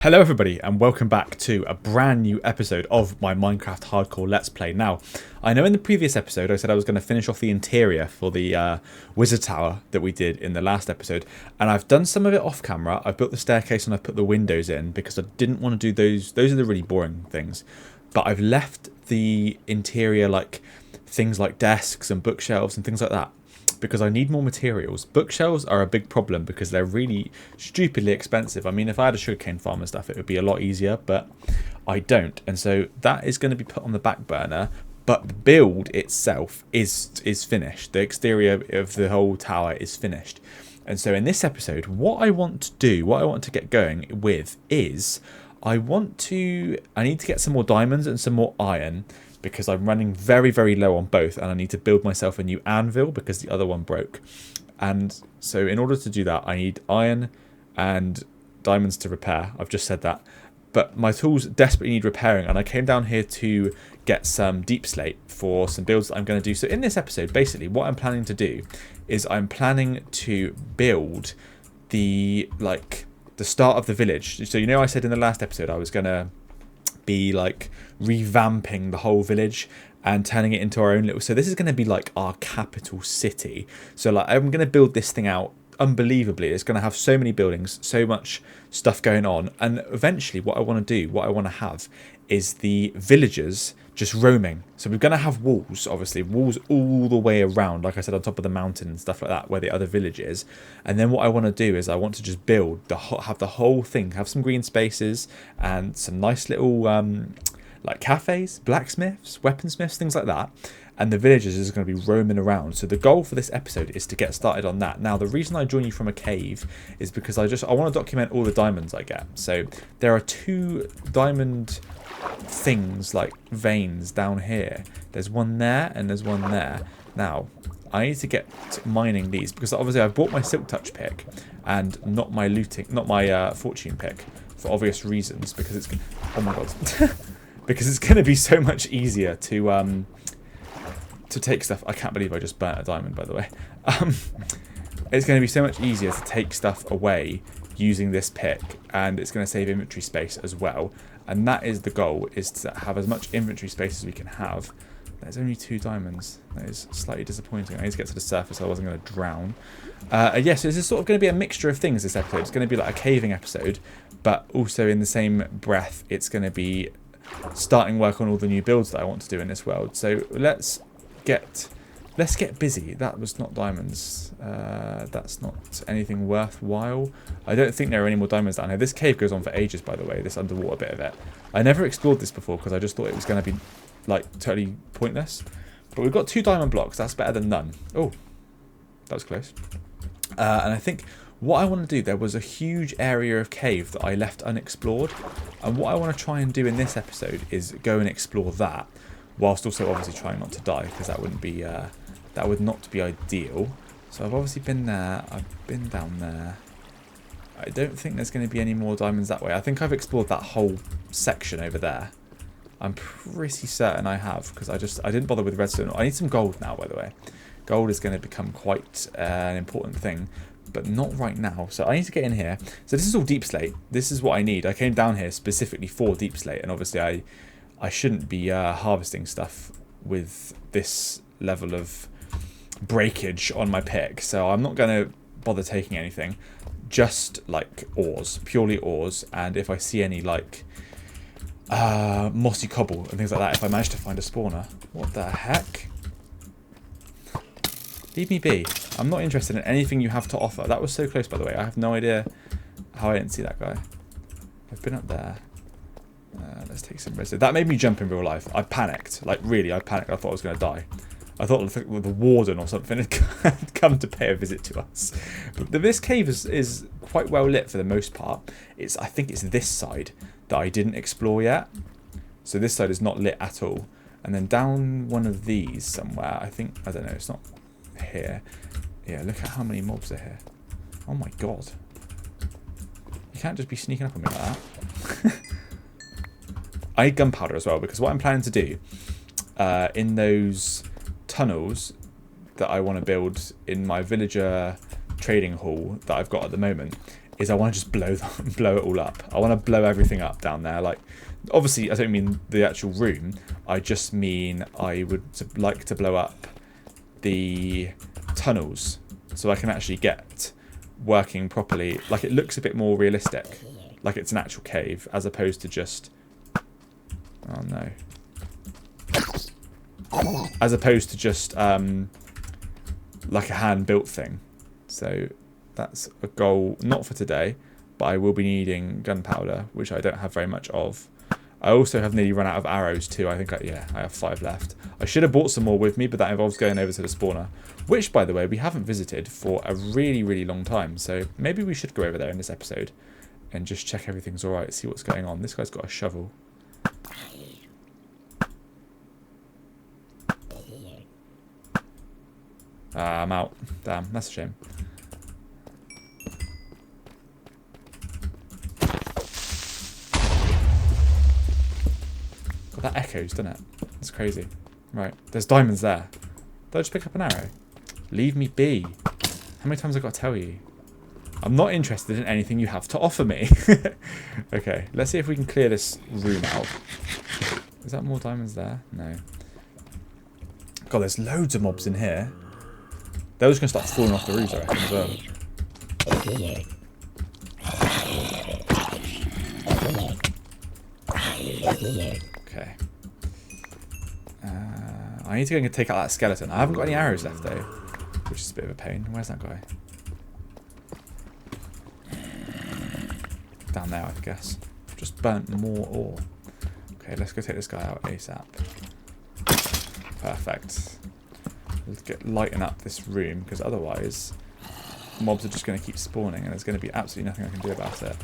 Hello everybody and welcome back to a brand new episode of my Minecraft Hardcore Let's Play. Now, I know in the previous episode I said I was going to finish off the interior for the wizard tower that we did in the last episode, and I've done some of it off camera. I've built the staircase and I've put the windows in because I didn't want to do those. Those are the really boring things. But I've left the interior, like things like desks and bookshelves and things like that, because I need more materials. Bookshelves are a big problem because they're really stupidly expensive. I mean, if I had a sugarcane farm and stuff, it would be a lot easier, but I don't. And so that is going to be put on the back burner, but the build itself is finished. The exterior of the whole tower is finished. And so in this episode, what I want to do, what I want to get going with is I need to get some more diamonds and some more iron, because I'm running very, very low on both, and I need to build myself a new anvil because the other one broke. And so in order to do that, I need iron and diamonds to repair. I've just said that. But my tools desperately need repairing, and I came down here to get some deep slate for some builds that I'm going to do. So in this episode, basically, what I'm planning to do is I'm planning to build the start of the village. So, you know, I said in the last episode I was going to be like revamping the whole village and turning it into our own little, so this is going to be like our capital city. So like I'm going to build this thing out unbelievably. It's going to have so many buildings, so much stuff going on, and eventually what I want to have is the villagers just roaming. So we're going to have walls, obviously, walls all the way around, like I said, on top of the mountain and stuff like that, where the other village is. And then what I want to do is I want to just build have the whole thing, have some green spaces and some nice little like cafes, blacksmiths, weaponsmiths, things like that. And the villagers is going to be roaming around. So the goal for this episode is to get started on that. Now, the reason I join you from a cave is because I want to document all the diamonds I get. So there are 2 diamond things, like veins, down here. There's one there and there's one there. Now, I need to get mining these because obviously I've bought my silk touch pick and not my fortune pick for obvious reasons, because it's, oh my god, because it's going to be so much easier to take stuff. I can't believe I just burnt a diamond, by the way. It's going to be so much easier to take stuff away using this pick, and it's going to save inventory space as well. And that is the goal, is to have as much inventory space as we can have. There's only 2 diamonds. That is slightly disappointing. I need to get to the surface so I wasn't going to drown. Yes, so this is sort of going to be a mixture of things, this episode. It's going to be like a caving episode, but also in the same breath, it's going to be starting work on all the new builds that I want to do in this world. So let's get busy. That was not diamonds. That's not anything worthwhile. I don't think there are any more diamonds down here. This cave goes on for ages, by the way, this underwater bit of it. I never explored this before because I just thought it was going to be like totally pointless. But we've got 2 diamond blocks. That's better than none. Oh, that was close. And I think what I want to do, there was a huge area of cave that I left unexplored. And what I want to try and do in this episode is go and explore that, whilst also obviously trying not to die, because that wouldn't be that would not be ideal. So I've obviously been there, I've been down there. I don't think there's going to be any more diamonds that way. I think I've explored that whole section over there. I'm pretty certain I have, because I didn't bother with redstone. I need some gold now, by the way. Gold is going to become quite an important thing, but not right now. So I need to get in here. So this is all deep slate. This is what I need. I came down here specifically for deep slate, and obviously I shouldn't be harvesting stuff with this level of breakage on my pick, so I'm not going to bother taking anything, just like ores, purely ores. And if I see any like mossy cobble and things like that, if I manage to find a spawner. What the heck? Leave me be. I'm not interested in anything you have to offer. That was so close, by the way. I have no idea how I didn't see that guy. I've been up there. Let's take some rest. That made me jump in real life. I panicked. Like, really, I panicked. I thought I was going to die. I thought the warden or something had come to pay a visit to us. But this cave is quite well lit for the most part. I think it's this side that I didn't explore yet. So this side is not lit at all. And then down one of these somewhere, I don't know, it's not here. Yeah, look at how many mobs are here. Oh my god. You can't just be sneaking up on me like that. I need gunpowder as well, because what I'm planning to do in those tunnels that I want to build in my villager trading hall that I've got at the moment is I want to just blow it all up. I want to blow everything up down there. Like, obviously, I don't mean the actual room. I just mean I would like to blow up the tunnels so I can actually get working properly. Like, it looks a bit more realistic. Like it's an actual cave as opposed to just... Oh, no. As opposed to just like a hand-built thing. So that's a goal, not for today, but I will be needing gunpowder, which I don't have very much of. I also have nearly run out of arrows too. I think, I have 5 left. I should have bought some more with me, but that involves going over to the spawner, which, by the way, we haven't visited for a really, really long time. So maybe we should go over there in this episode and just check everything's all right, see what's going on. This guy's got a shovel. I'm out. Damn, that's a shame. God, that echoes, doesn't it? That's crazy. Right, there's diamonds there. Did I just pick up an arrow? Leave me be. How many times have I got to tell you? I'm not interested in anything you have to offer me. Okay, let's see if we can clear this room out. Is that more diamonds there? No. God, there's loads of mobs in here. They're just going to start falling off the roofs, I reckon, as well. Okay. I need to go and take out that skeleton. I haven't got any arrows left, though, which is a bit of a pain. Where's that guy? Down there, I guess. Just burnt more ore. Okay, let's go take this guy out ASAP. Perfect. Let's lighten up this room, because otherwise mobs are just going to keep spawning and there's going to be absolutely nothing I can do about it.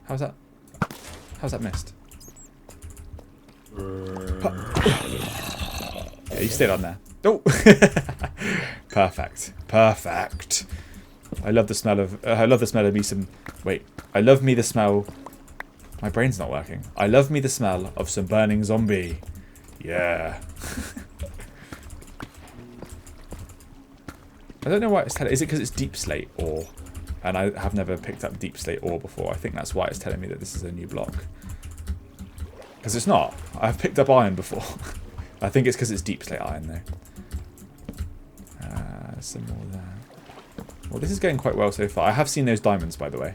How's that missed? Yeah, you stayed on there. Oh! Perfect. Perfect. I love the smell of me some... Wait. I love me the smell... My brain's not working. I love me the smell of some burning zombie. Yeah. I don't know why it's telling... Is it because it's deep slate ore? And I have never picked up deep slate ore before. I think that's why it's telling me that this is a new block. Because it's not. I've picked up iron before. I think it's because it's deep slate iron, though. Some more there. Well, this is going quite well so far. I have seen those diamonds, by the way.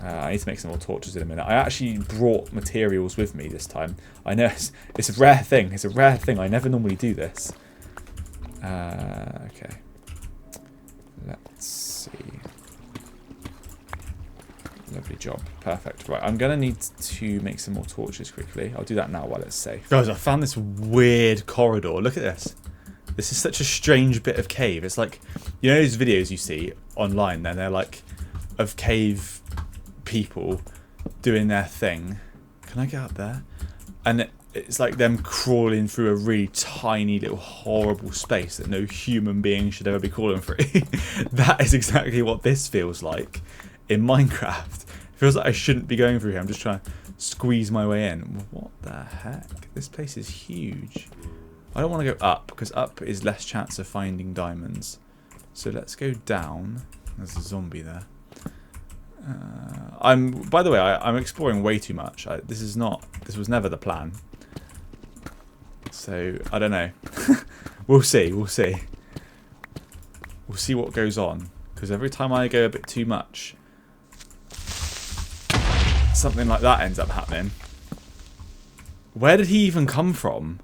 I need to make some more torches in a minute. I actually brought materials with me this time. I know it's a rare thing. It's a rare thing. I never normally do this. Okay. Let's see. Lovely job. Perfect. Right, I'm going to need to make some more torches quickly. I'll do that now while it's safe. Guys, I found this weird corridor. Look at this. This is such a strange bit of cave. It's like, you know those videos you see online, then they're like of cave people doing their thing. Can I get up there? And it's like them crawling through a really tiny little horrible space that no human being should ever be crawling through. That is exactly what this feels like in Minecraft. It feels like I shouldn't be going through here. I'm just trying to squeeze my way in. What the heck? This place is huge. I don't want to go up because up is less chance of finding diamonds. So let's go down. There's a zombie there. By the way, I'm exploring way too much. This was never the plan. So I don't know. We'll see. We'll see. We'll see what goes on. Because every time I go a bit too much, something like that ends up happening. Where did he even come from?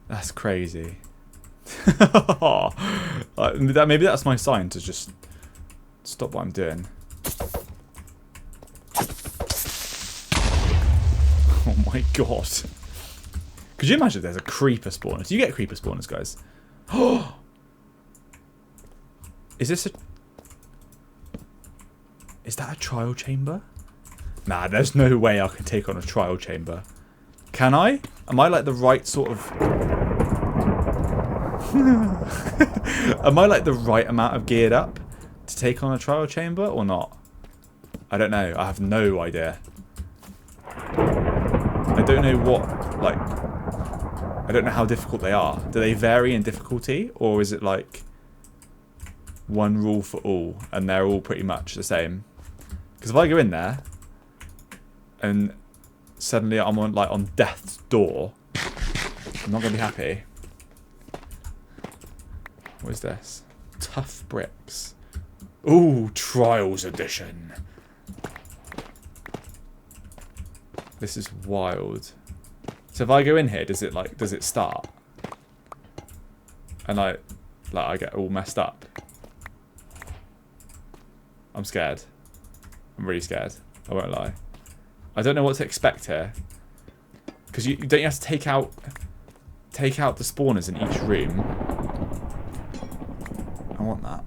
That's crazy. Maybe that's my sign to just stop what I'm doing. Oh my god. Could you imagine if there's a creeper spawner? Do you get creeper spawners, guys? Oh! Is this a... Is that a trial chamber? Nah, there's no way I can take on a trial chamber. Can I? Am I like the right sort of... Am I like the right amount of geared up to take on a trial chamber or not? I don't know. I have no idea. I don't know what, like... I don't know how difficult they are. Do they vary in difficulty, or is it like one rule for all and they're all pretty much the same? Because if I go in there and suddenly I'm on death's door, I'm not going to be happy. What is this? Tough bricks. Ooh, Trials Edition. This is wild. So if I go in here, does it start? And I get all messed up. I'm scared. I'm really scared. I won't lie. I don't know what to expect here. Because you have to take out the spawners in each room. I want that.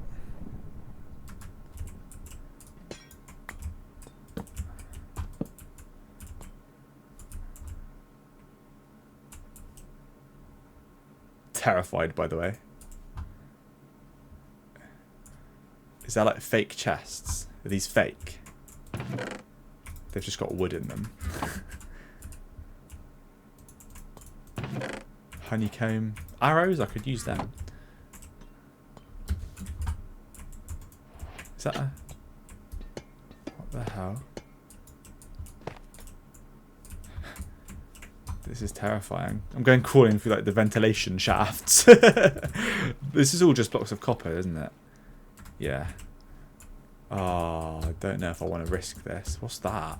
Terrified, by the way. Is that like fake chests? Are these fake? They've just got wood in them. Honeycomb. Arrows? I could use them. Is that a... What the hell? This is terrifying. I'm going crawling through like the ventilation shafts. This is all just blocks of copper, isn't it? Yeah. Oh, I don't know if I want to risk this. What's that?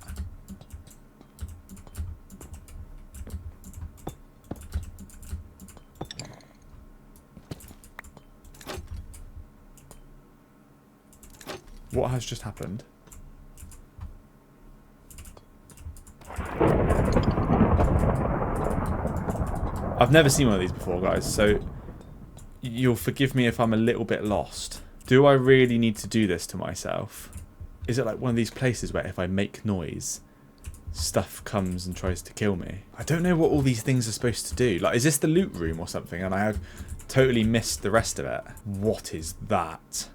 What has just happened? I've never seen one of these before, guys, so you'll forgive me if I'm a little bit lost. Do I really need to do this to myself? Is it like one of these places where if I make noise, stuff comes and tries to kill me? I don't know what all these things are supposed to do. Like, is this the loot room or something? And I have totally missed the rest of it. What is that?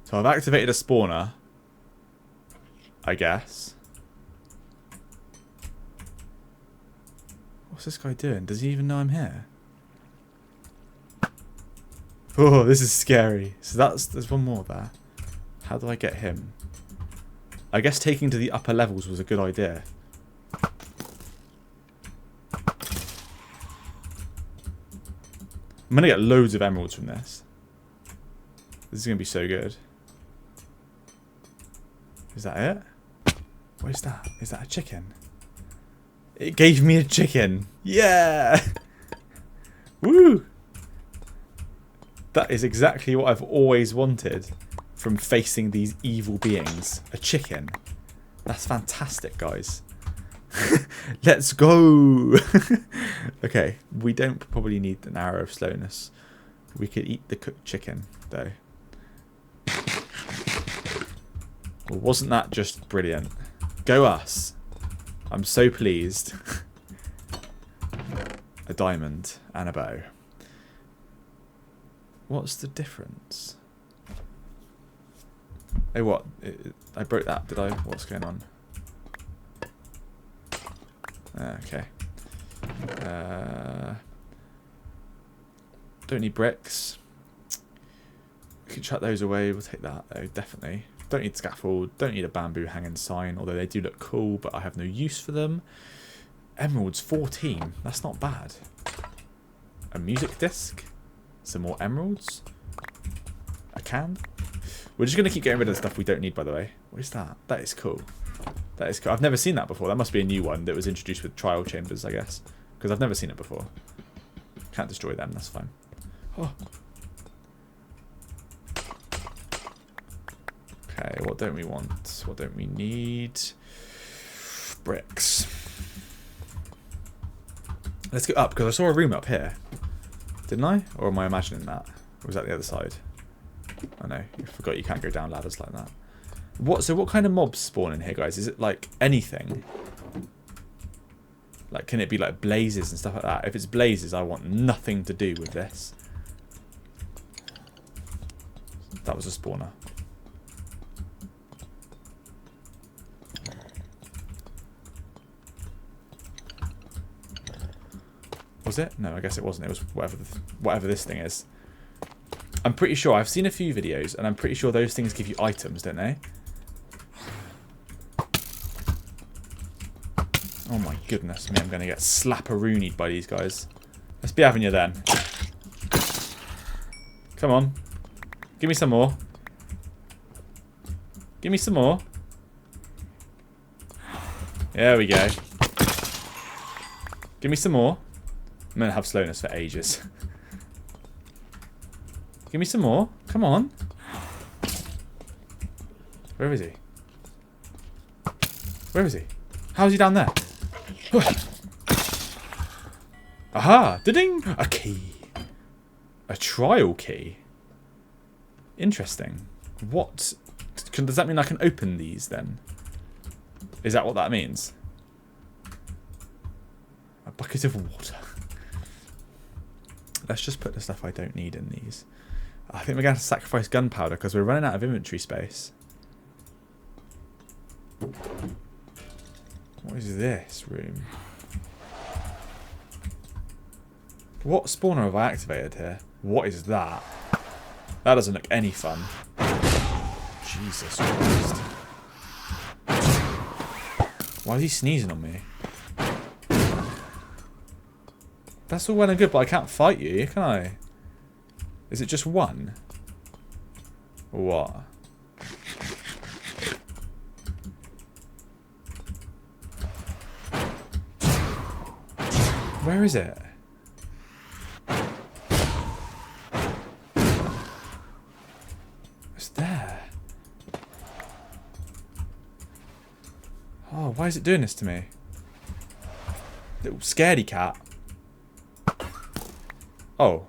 So I've activated a spawner, I guess. What's this guy doing? Does he even know I'm here? Oh, this is scary. So there's one more there. How do I get him? I guess taking to the upper levels was a good idea. I'm going to get loads of emeralds from this. This is going to be so good. Is that it? What is that? Is that a chicken? It gave me a chicken. Yeah! Woo! That is exactly what I've always wanted from facing these evil beings. A chicken. That's fantastic, guys. Let's go! Okay, we don't probably need an arrow of slowness. We could eat the cooked chicken, though. Well, wasn't that just brilliant? Go us. I'm so pleased. A diamond and a bow. What's the difference? Hey, what? I broke that, did I? What's going on? Okay. Don't need bricks. We can chuck those away. We'll take that, though, definitely. Don't need scaffold. Don't need a bamboo hanging sign, although they do look cool, but I have no use for them. Emeralds, 14. That's not bad. A music disc. Some more emeralds. A can. We're just going to keep getting rid of the stuff we don't need, by the way. What is that? That is cool. That is cool. I've never seen that before. That must be a new one that was introduced with trial chambers, I guess. Because I've never seen it before. Can't destroy them. That's fine. Oh. Okay, what don't we want? What don't we need? Bricks. Let's go up, because I saw a room up here. Didn't I? Or am I imagining that? Or was that the other side? Oh no, I forgot you can't go down ladders like that. So what kind of mobs spawn in here, guys? Is it like anything? Like, can it be like blazes and stuff like that? If it's blazes, I want nothing to do with this. That was a spawner. Was it? No, I guess it wasn't. It was whatever this thing is. I'm pretty sure. I've seen a few videos, and I'm pretty sure those things give you items, don't they? Oh my goodness me, I'm going to get slapperoonied by these guys. Let's be having you then. Come on. Give me some more. Give me some more. There we go. Give me some more. I'm going to have slowness for ages. Give me some more. Come on. Where is he? Where is he? How is he down there? Aha! Ding! A key. A trial key. Interesting. What? Does that mean I can open these then? Is that what that means? A bucket of water. Let's just put the stuff I don't need in these. I think we're going to sacrifice gunpowder because we're running out of inventory space. What is this room? What spawner have I activated here? What is that? That doesn't look any fun. Jesus Christ. Why is he sneezing on me? That's all well and good, but I can't fight you, can I? Is it just one? Or what? Where is it? It's there. Oh, why is it doing this to me? Little scaredy cat. Oh.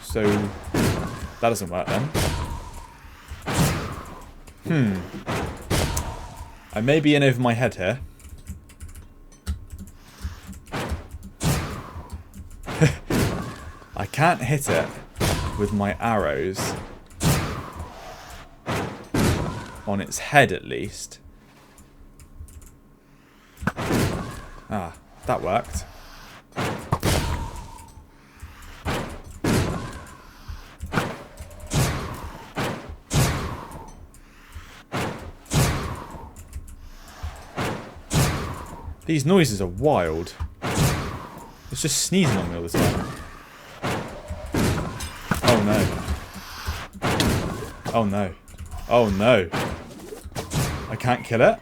So, that doesn't work then. I may be in over my head here. I can't hit it with my arrows. On its head, at least. Ah, that worked. These noises are wild. It's just sneezing on me all the time. Oh no. Oh no. Oh no. I can't kill it?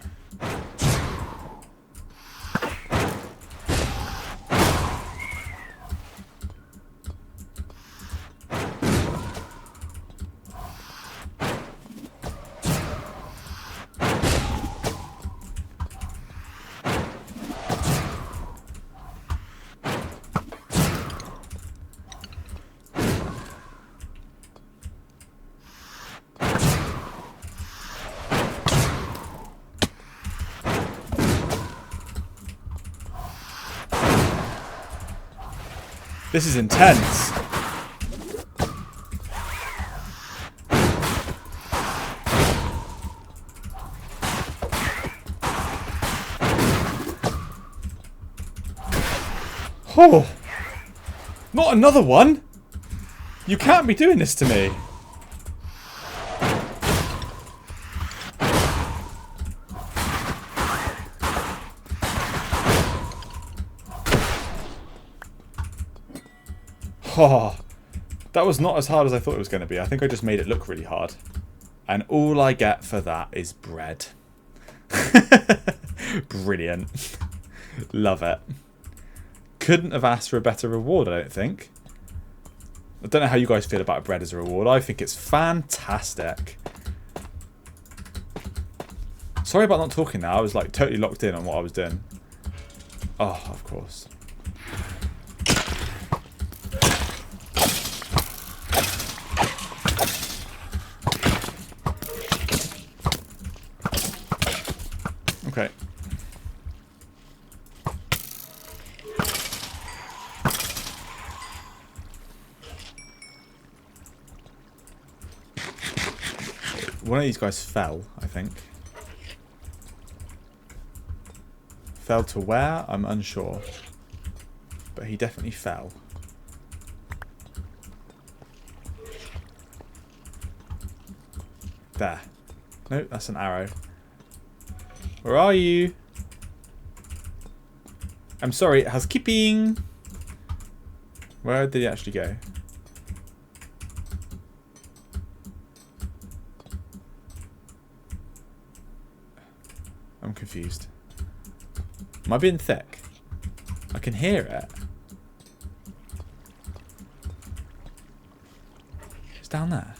This is intense. Oh, not another one. You can't be doing this to me. Oh, that was not as hard as I thought it was going to be. I think I just made it look really hard. And all I get for that is bread. Brilliant. Love it. Couldn't have asked for a better reward, I don't think. I don't know how you guys feel about bread as a reward. I think it's fantastic. Sorry about not talking now. I was like totally locked in on what I was doing. Oh, of course. Okay. One of these guys fell, I think. Fell to where? I'm unsure. but he definitely fell. There. Nope, that's an arrow. Where are you? I'm sorry, housekeeping. Where did he actually go? I'm confused. Am I being thick? I can hear it. It's down there.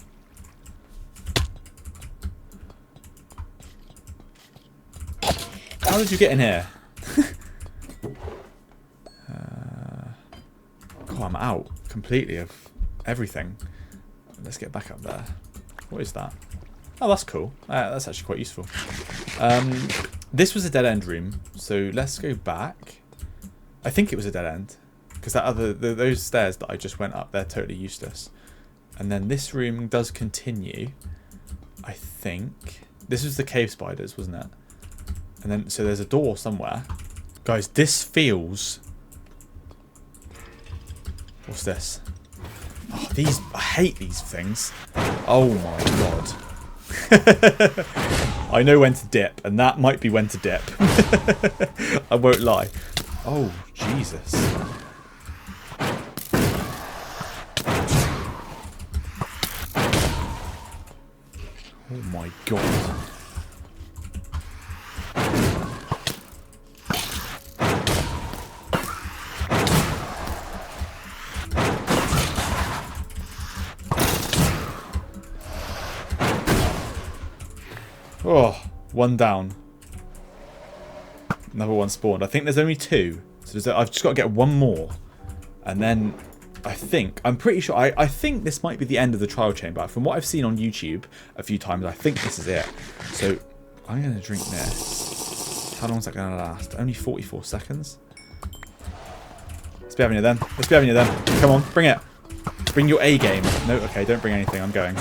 How did you get in here? Oh, I'm out completely of everything. Let's get back up there. What is that? Oh, that's cool. That's actually quite useful. This was a dead end room, so let's go back. I think it was a dead end because that those stairs that I just went up, they're totally useless. And then this room does continue. I think this was the cave spiders, wasn't it? And then so there's a door somewhere. Guys, this feels. What's this? Oh, these. I hate these things. Oh my god. I know when to dip, and that might be when to dip. I won't lie. Oh, Jesus. Oh my god. Oh, one down. Another one spawned. I think there's only two. So I've just got to get one more. And then I'm pretty sure, I think this might be the end of the trial chamber. From what I've seen on YouTube a few times, I think this is it. So I'm going to drink this. How long is that going to last? Only 44 seconds. Let's be having it then. Let's be having it then. Come on, bring it. Bring your A game. No, okay, don't bring anything. I'm going.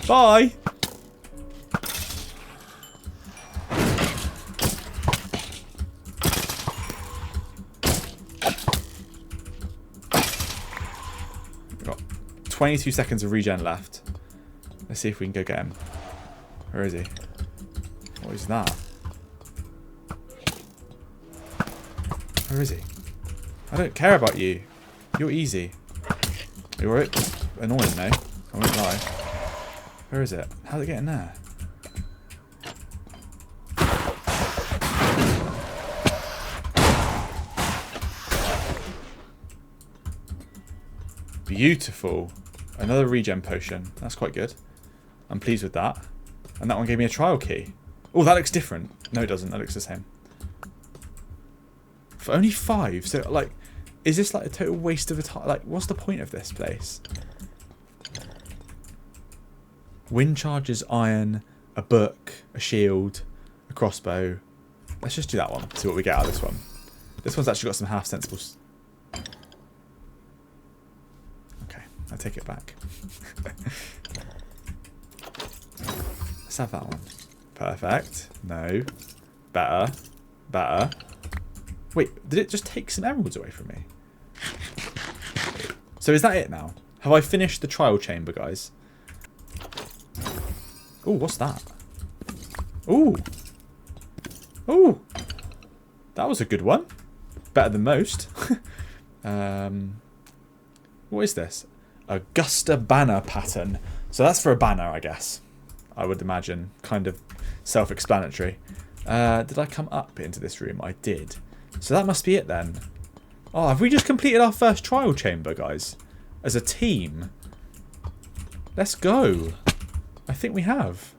Bye. We've got 22 seconds of regen left. Let's see if we can go get him. Where is he? What is that? Where is he? I don't care about you. You're easy. You're annoying though. I won't lie. Where is it? How's it getting there? Beautiful. Another regen potion. That's quite good. I'm pleased with that. And that one gave me a trial key. Oh, that looks different. No, it doesn't. That looks the same. For only 5. So, like, is this like a total waste of a time? Like, what's the point of this place? Wind charges, iron, a book, a shield, a crossbow. Let's just do that one. See what we get out of this one. This one's actually got some half sensible. Okay, I take it back. Let's have that one. Perfect. No. Better. Better. Wait, did it just take some emeralds away from me? So is that it now? Have I finished the trial chamber, guys? Ooh, what's that? Ooh. Ooh. That was a good one. Better than most. What is this? Augusta banner pattern. So that's for a banner, I guess. I would imagine. Kind of self-explanatory. Did I come up into this room? I did. So that must be it then. Oh, have we just completed our first trial chamber, guys? As a team. Let's go. I think we have.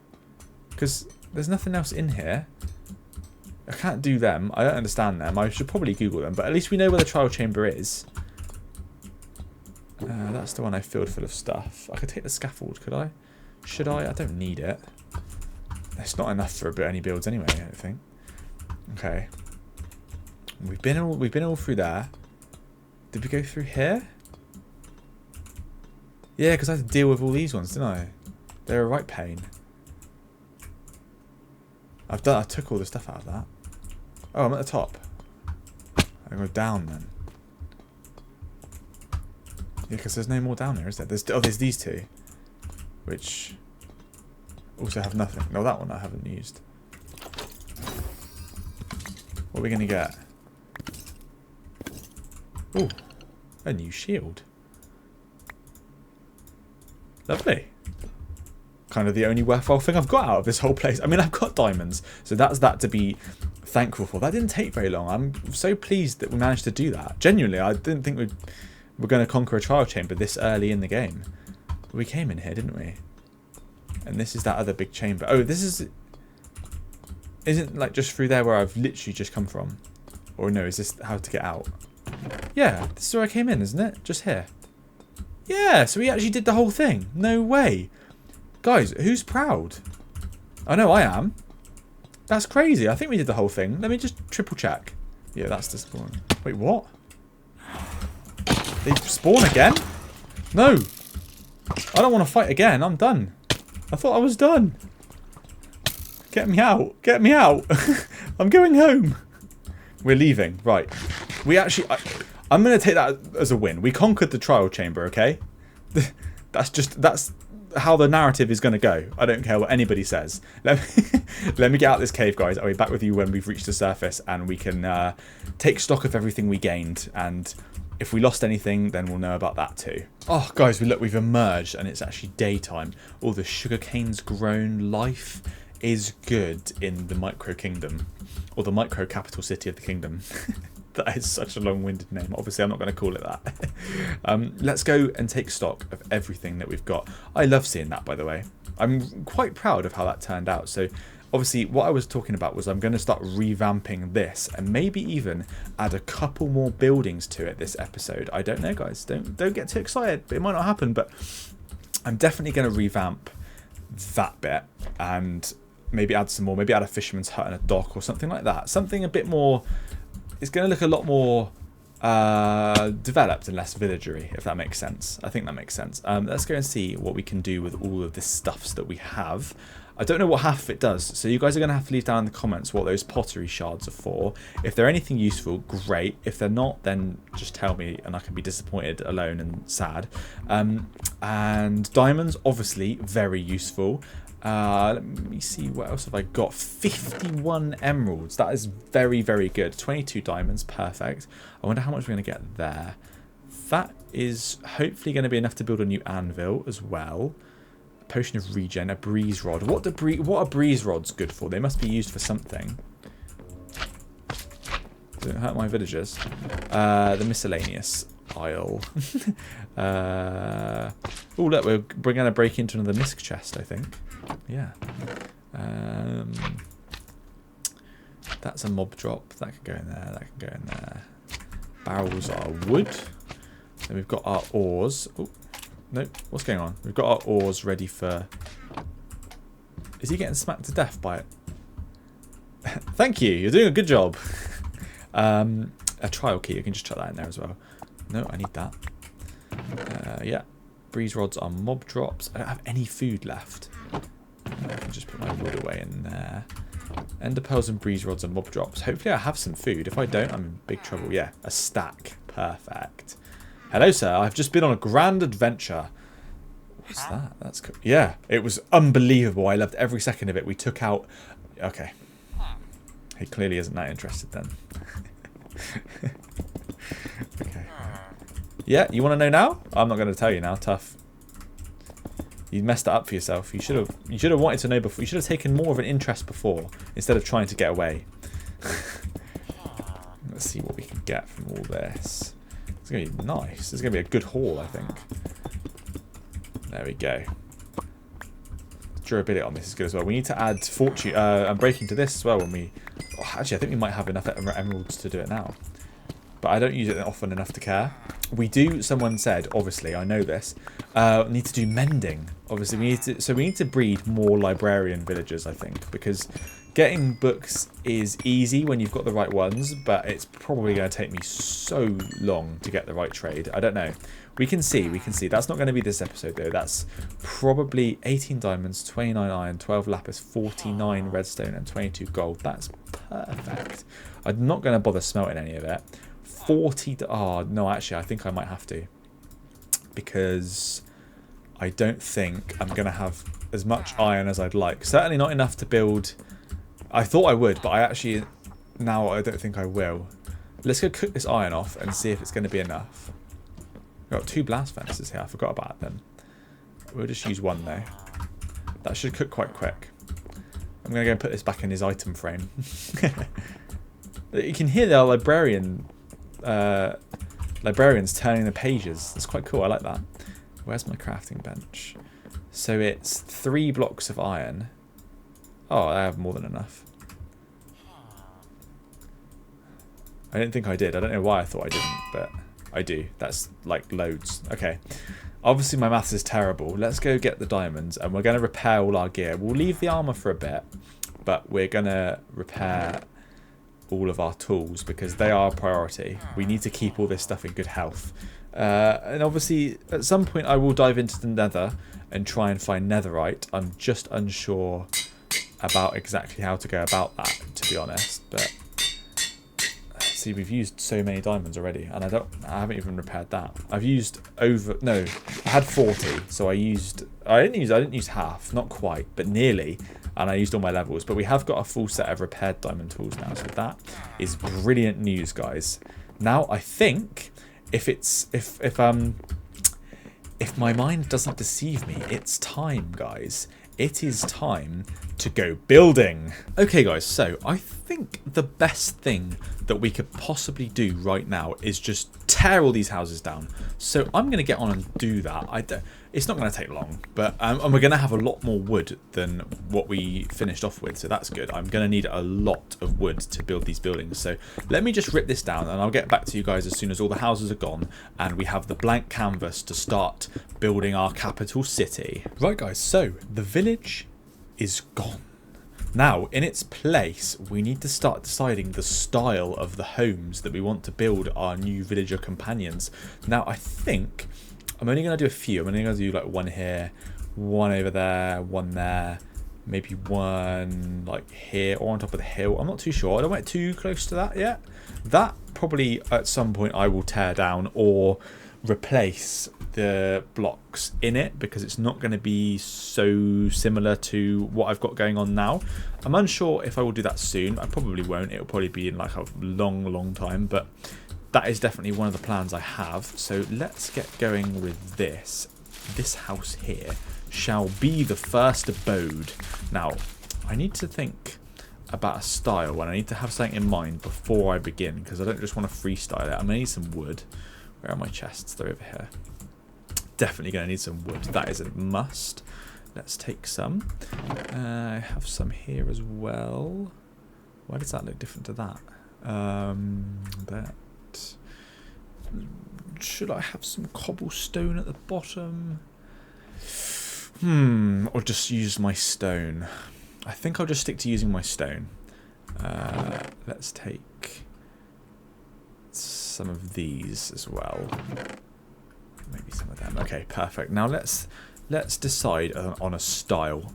Because there's nothing else in here. I can't do them. I don't understand them. I should probably Google them. But at least we know where the trial chamber is. That's the one I filled full of stuff. I could take the scaffold, could I? Should I? I don't need it. It's not enough for any builds anyway, I don't think. Okay. We've been all through there. Did we go through here? Yeah, because I had to deal with all these ones, didn't I? They're a right pain. I took all the stuff out of that. Oh, I'm at the top. I go down then. Yeah, because there's no more down there, is there? There's these two. Which also have nothing. No, that one I haven't used. What are we going to get? Oh, a new shield. Lovely. Kind of the only worthwhile thing I've got out of this whole place. I mean, I've got diamonds, so that's that to be thankful for. That didn't take very long. I'm so pleased that we managed to do that. Genuinely, I didn't think we're going to conquer a trial chamber this early in the game. We came in here, didn't we? And this is that other big chamber. Oh, this isn't like just through there where I've literally just come from. Or no, is this how to get out? Yeah, this is where I came in, isn't it? Just here. Yeah, so we actually did the whole thing. No way. Guys, who's proud? I know I am. That's crazy. I think we did the whole thing. Let me just triple check. Yeah, that's the spawn. Wait, what? They spawn again? No. I don't want to fight again. I'm done. I thought I was done. Get me out. Get me out. I'm going home. We're leaving. Right. We actually... I'm going to take that as a win. We conquered the trial chamber, okay? That's how the narrative is going to go. I don't care what anybody says. Let me get out this cave, guys. I'll be back with you when we've reached the surface and we can take stock of everything we gained. And if we lost anything, then we'll know about that too. Oh, guys, we've emerged and it's actually daytime. All the sugarcane's grown. Life is good in the micro kingdom, or the micro capital city of the kingdom. That is such a long-winded name. Obviously, I'm not going to call it that. Let's go and take stock of everything that we've got. I love seeing that, by the way. I'm quite proud of how that turned out. So, obviously, what I was talking about was I'm going to start revamping this and maybe even add a couple more buildings to it this episode. I don't know, guys. Don't get too excited. It might not happen, but I'm definitely going to revamp that bit and maybe add some more. Maybe add a fisherman's hut and a dock or something like that. Something a bit more... It's going to look a lot more developed and less villagery, if that makes sense. I think that makes sense. Let's go and see what we can do with all of the stuffs that we have. I don't know what half of it does, so you guys are going to have to leave down in the comments what those pottery shards are for. If they're anything useful, great. If they're not, then just tell me and I can be disappointed, alone and sad. And diamonds, obviously, very useful. Let me see, what else have I got? 51 emeralds. That is very, very good. 22 diamonds. Perfect. I wonder how much we're going to get there. That is hopefully going to be enough to build a new anvil as well. A potion of regen. A breeze rod. What are breeze rods good for? They must be used for something. Doesn't hurt my villagers. The miscellaneous aisle. Oh, look, we're going to break into another misc chest, I think. Yeah. That's a mob drop. That can go in there. That can go in there. Barrels are wood. Then we've got our ores. Oh, no. What's going on? We've got our ores ready for... Is he getting smacked to death by it? Thank you. You're doing a good job. A trial key. You can just chuck that in there as well. No, I need that. Yeah. Breeze rods are mob drops. I don't have any food left. I can just put my wood away in there. Ender pearls and breeze rods and mob drops. Hopefully I have some food. If I don't, I'm in big trouble. Yeah, a stack. Perfect. Hello, sir. I've just been on a grand adventure. What's that? That's cool. Yeah, it was unbelievable. I loved every second of it. We took out... Okay. He clearly isn't that interested then. Okay. Yeah, you want to know now? I'm not going to tell you now. Tough. You messed it up for yourself. You should have wanted to know before. You should have taken more of an interest before instead of trying to get away. Let's see what we can get from all this. It's going to be nice. It's going to be a good haul, I think. There we go. Durability on this is good as well. We need to add fortune and breaking to this as well when we... Oh, actually, I think we might have enough emeralds to do it now. But I don't use it often enough to care. We do, someone said, obviously, I know this, need to do mending. Obviously, we need to breed more librarian villagers, I think, because getting books is easy when you've got the right ones, but it's probably going to take me so long to get the right trade. I don't know. We can see. That's not going to be this episode, though. That's probably 18 diamonds, 29 iron, 12 lapis, 49 redstone, and 22 gold. That's perfect. I'm not going to bother smelting any of it. 40... Oh, no, actually, I think I might have to. because I don't think I'm going to have as much iron as I'd like. Certainly not enough to build. I thought I would, but I actually, now I don't think I will. Let's go cook this iron off and see if it's going to be enough. We've got 2 blast furnaces here. I forgot about them. We'll just use 1 though. That should cook quite quick. I'm going to go and put this back in his item frame. You can hear the librarians turning the pages. That's quite cool. I like that. Where's my crafting bench? So it's 3 blocks of iron. Oh, I have more than enough. I didn't think I did. I don't know why I thought I didn't, but I do. That's like loads. Okay. Obviously my maths is terrible. Let's go get the diamonds and we're going to repair all our gear. We'll leave the armor for a bit, but we're going to repair all of our tools because they are a priority. We need to keep all this stuff in good health. And obviously at some point I will dive into the nether and try and find netherite. I'm just unsure about exactly how to go about that, to be honest, but see, we've used so many diamonds already and I haven't even repaired that. I've used I had 40, so I didn't use half, not quite, but nearly, and I used all my levels. But we have got a full set of repaired diamond tools now, so that is brilliant news, guys. Now I think if my mind doesn't deceive me, it's time, guys. It is time to go building. Okay, guys, so I think the best thing that we could possibly do right now is just tear all these houses down. So I'm going to get on and do that. It's not going to take long, but and we're going to have a lot more wood than what we finished off with, so that's good. I'm going to need a lot of wood to build these buildings. So let me just rip this down and I'll get back to you guys as soon as all the houses are gone and we have the blank canvas to start building our capital city. Right, guys, so the village is gone. Now, in its place, we need to start deciding the style of the homes that we want to build our new villager companions. Now, I think I'm only going to do a few. I'm only going to do like 1 here, 1 over there, 1 there, maybe 1 like here or on top of the hill. I'm not too sure. I don't want it too close to that yet. That probably at some point I will tear down or replace the blocks in it because it's not going to be so similar to what I've got going on now. I'm unsure if I will do that soon. I probably won't. It'll probably be in like a long time, but that is definitely one of the plans I have. So let's get going with this. This house here shall be the first abode. Now, I need to think about a style and I need to have something in mind before I begin because I don't just want to freestyle it. I'm going to need some wood. Where are my chests? They're over here. Definitely going to need some wood. That is a must. Let's take some. I have some here as well. Why does that look different to that? That. Should I have some cobblestone at the bottom? Or just use my stone. I think I'll just stick to using my stone. Let's take some of these as well. Maybe some of them. Okay, perfect. Now let's decide on a style.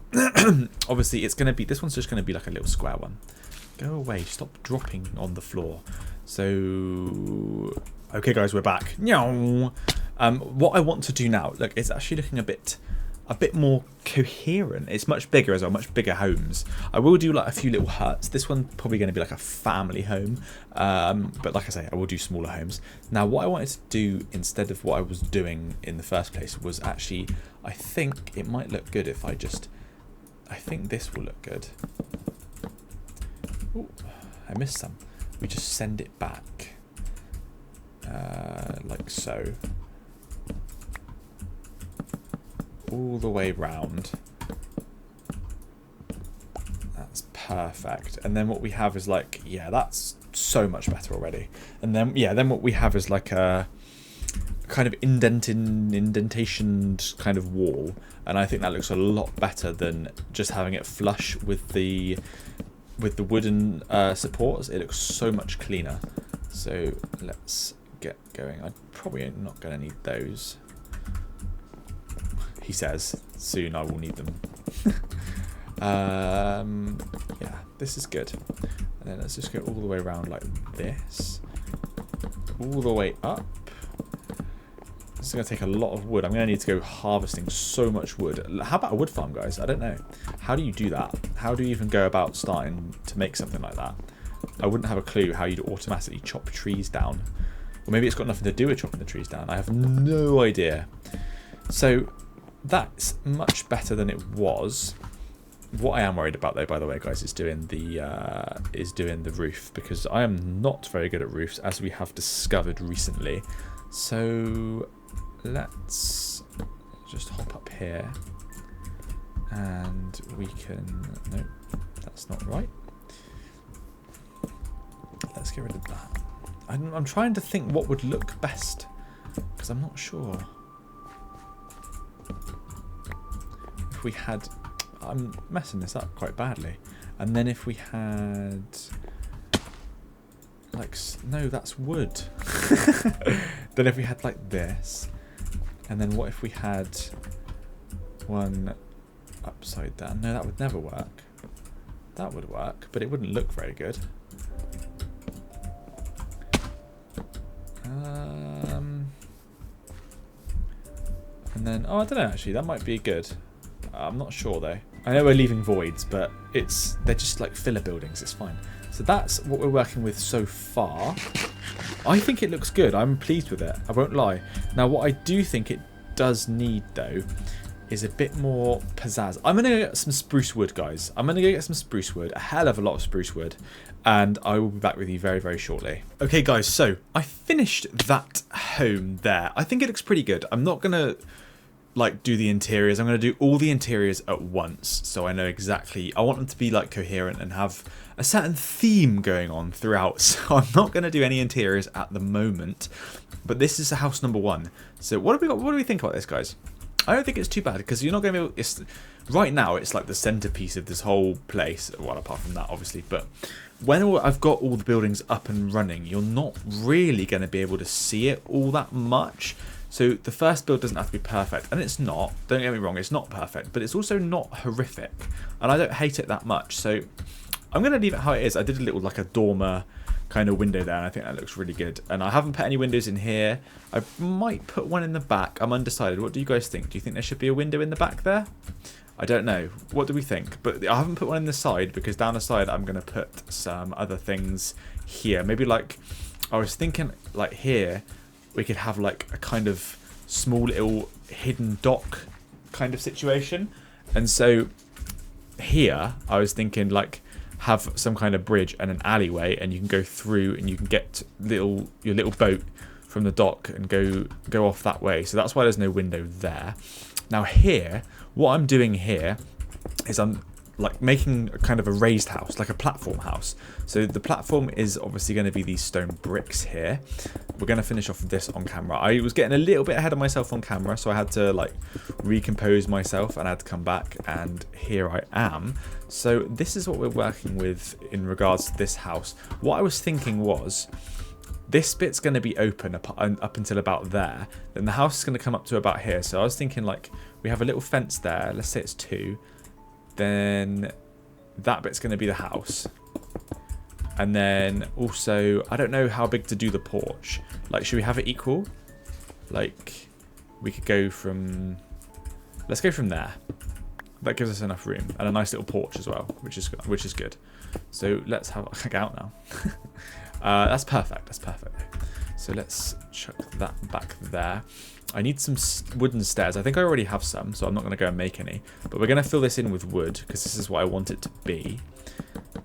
Obviously, it's going to be, this one's just going to be like a little square one. Go away. Stop dropping on the floor. So, okay, guys, we're back. What I want to do now, look, it's actually looking a bit more coherent. It's much bigger as well, much bigger homes. I will do like a few little huts. This one's probably going to be like a family home. But like I say, I will do smaller homes. Now, what I wanted to do instead of what I was doing in the first place was actually, I think it might look good if I think this will look good. Ooh, I missed some. We just send it back. Like so. All the way round. That's perfect. And then what we have is like, yeah, that's so much better already. And then, yeah, then what we have is like a kind of indentation kind of wall. And I think that looks a lot better than just having it flush with the wooden supports. It looks so much cleaner. So let's get going. I'm probably not going to need those. He says, soon I will need them. Yeah, this is good. And then let's just go all the way around like this. All the way up. This is going to take a lot of wood. I'm going to need to go harvesting so much wood. How about a wood farm, guys? I don't know. How do you do that? How do you even go about starting to make something like that? I wouldn't have a clue how you'd automatically chop trees down. Or maybe it's got nothing to do with chopping the trees down. I have no idea. So that's much better than it was. What I am worried about, though, by the way, guys, is doing the roof, because I am not very good at roofs, as we have discovered recently. So let's just hop up here, and we can. No, that's not right. Let's get rid of that. I'm trying to think what would look best, because I'm not sure. If we had... I'm messing this up quite badly. And then if we had... like... No, that's wood. Then if we had like this. And then what if we had one upside down? No, that would never work. That would work, but it wouldn't look very good. And then, oh, I don't know, actually, that might be good. I'm not sure, though. I know we're leaving voids, but they're just like filler buildings. It's fine. So that's what we're working with so far. I think it looks good. I'm pleased with it. I won't lie. Now, what I do think it does need, though, is a bit more pizzazz. I'm going to get some spruce wood, guys. I'm going to go get some spruce wood, a hell of a lot of spruce wood, and I will be back with you very, very shortly. Okay, guys, so I finished that home there. I think it looks pretty good. I'm not going to like do the interiors. I'm going to do all the interiors at once, so I know exactly. I want them to be like coherent and have a certain theme going on throughout. So I'm not going to do any interiors at the moment, but this is house number 1. So what have we got? What do we think about this, guys? I don't think it's too bad, because you're not going to be able... right now, it's like the centerpiece of this whole place. Well, apart from that, obviously. But when I've got all the buildings up and running, you're not really going to be able to see it all that much. So the first build doesn't have to be perfect. And it's not. Don't get me wrong, it's not perfect. But it's also not horrific. And I don't hate it that much. So I'm going to leave it how it is. I did a little, like a dormer kind of window there, and I think that looks really good. And I haven't put any windows in here. I might put one in the back. I'm undecided. What do you guys think? Do you think there should be a window in the back there? I don't know. What do we think? But I haven't put one in the side, because down the side I'm going to put some other things here. Maybe like, I was thinking like here we could have like a kind of small little hidden dock kind of situation. And so here I was thinking like have some kind of bridge and an alleyway, and you can go through and you can get your little boat from the dock and go off that way. So that's why there's no window there. Now here, what I'm doing here is I'm like making a kind of a raised house, like a platform house. So the platform is obviously going to be these stone bricks here. We're going to finish off this on camera. I was getting a little bit ahead of myself on camera, so I had to like recompose myself and I had to come back, and here I am. So this is what we're working with in regards to this house. What I was thinking was, this bit's going to be open up until about there. Then the house is going to come up to about here. So I was thinking like we have a little fence there. Let's say it's 2. Then that bit's going to be the house. And then also, I don't know how big to do the porch. Like, should we have it equal? Like, we could go from... Let's go from there. That gives us enough room. And a nice little porch as well, which is good. So let's have... I can't get out now. That's perfect. That's perfect. So let's chuck that back there. I need some wooden stairs. I think I already have some, so I'm not going to go and make any. But we're going to fill this in with wood, because this is what I want it to be.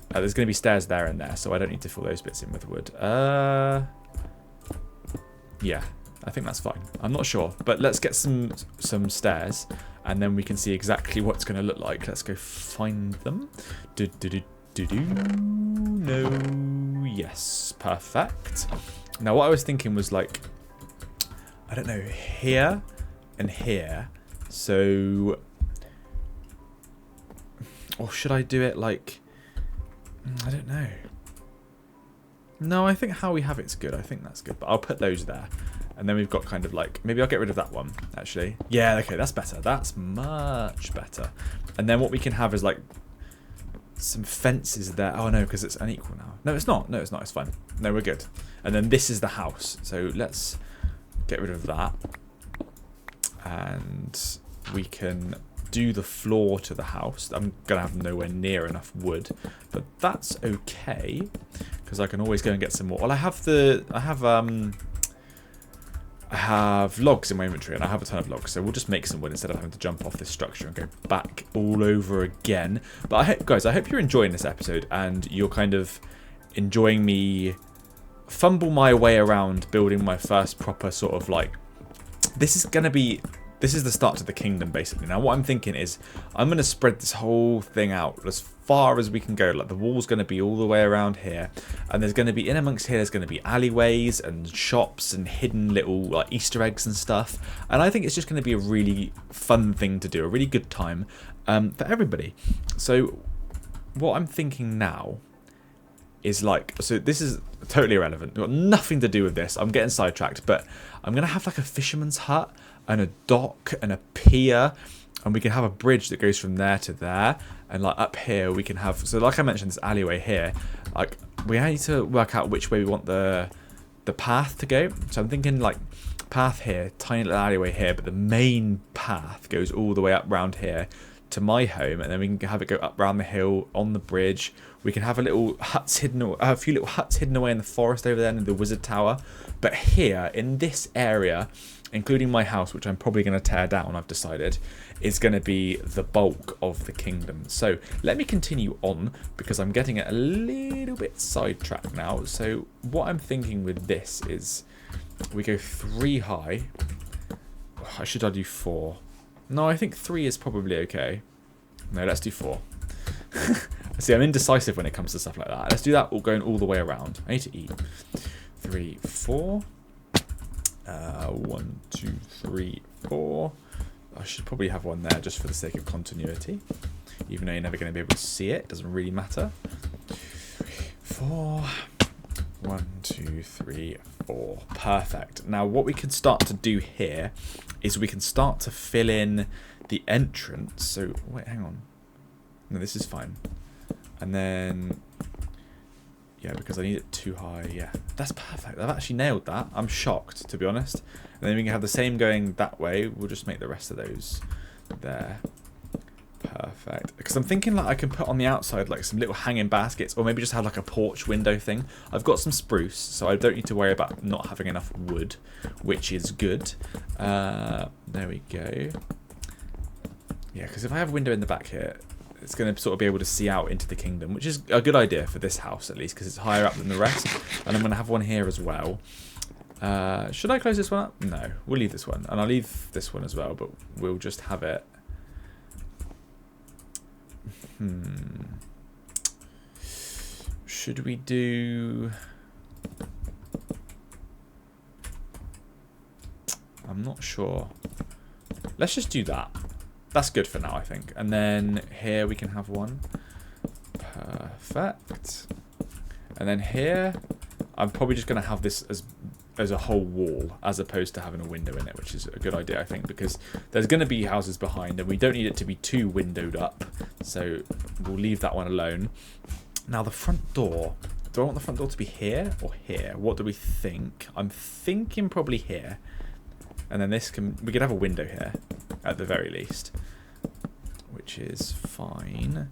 There's going to be stairs there and there, so I don't need to fill those bits in with wood. Yeah, I think that's fine. I'm not sure, but let's get some stairs, and then we can see exactly what it's going to look like. Let's go find them. No. Yes, perfect. Now, what I was thinking was like, I don't know, here and here. So, or should I do it like, I don't know. No, I think how we have it's good. I think that's good. But I'll put those there. And then we've got kind of like, maybe I'll get rid of that one, actually. Yeah, okay, that's better. That's much better. And then what we can have is like some fences there. Oh, no, because it's unequal now. No, it's not. No, it's not. It's fine. No, we're good. And then this is the house. So let's get rid of that. and we can do the floor to the house. I'm gonna have nowhere near enough wood, but that's okay because I can always go and get some more. Well, I have logs in my inventory, and I have a ton of logs, so we'll just make some wood instead of having to jump off this structure and go back all over again. But guys, I hope you're enjoying this episode and you're kind of enjoying me fumble my way around building my first proper sort of like, this is the start to the kingdom basically. Now what I'm thinking is I'm going to spread this whole thing out as far as we can go. Like the wall's going to be all the way around here, and there's going to be in amongst here, there's going to be alleyways and shops and hidden little like Easter eggs and stuff, and I think it's just going to be a really fun thing to do, a really good time for everybody. So what I'm thinking now is like, so this is totally irrelevant, got nothing to do with this, I'm getting sidetracked, but I'm going to have like a fisherman's hut and a dock and a pier, and we can have a bridge that goes from there to there, and like up here we can have, so like I mentioned, this alleyway here, like we need to work out which way we want the path to go. So I'm thinking like path here, tiny little alleyway here, but the main path goes all the way up round here to my home, and then we can have it go up round the hill on the bridge. We can have a few little huts hidden away in the forest over there in the wizard tower. But here in this area, including my house, which I'm probably going to tear down, I've decided, is going to be the bulk of the kingdom. So let me continue on, because I'm getting a little bit sidetracked now. So what I'm thinking with this is we go 3 high. Should I do 4? No, I think 3 is probably okay. No, let's do 4. See, I'm indecisive when it comes to stuff like that. Let's do that all going all the way around. I need to eat. 3, 4. 1, 2, 3, 4. I should probably have one there just for the sake of continuity. Even though you're never going to be able to see it. Doesn't really matter. 4. 1, 2, 3, 4. Perfect. Now what we can start to do here is we can start to fill in the entrance. So, wait, hang on. No, this is fine. And then, yeah, because I need it too high. Yeah, that's perfect. I've actually nailed that. I'm shocked, to be honest. And then we can have the same going that way. We'll just make the rest of those there. Perfect. Because I'm thinking like I can put on the outside like some little hanging baskets, or maybe just have like a porch window thing. I've got some spruce, so I don't need to worry about not having enough wood, which is good. There we go. Yeah, because if I have a window in the back here, it's going to sort of be able to see out into the kingdom, which is a good idea for this house at least, because it's higher up than the rest. And I'm going to have one here as well. Should I close this one up? No, we'll leave this one. And I'll leave this one as well, but we'll just have it. Should we do... I'm not sure. Let's just do that. That's good for now, I think. And then here we can have one. Perfect. And then here, I'm probably just going to have this as a whole wall, as opposed to having a window in it, which is a good idea, I think, because there's going to be houses behind, and we don't need it to be too windowed up. So we'll leave that one alone. Now the front door. Do I want the front door to be here or here? What do we think? I'm thinking probably here. And then we could have a window here, at the very least, which is fine.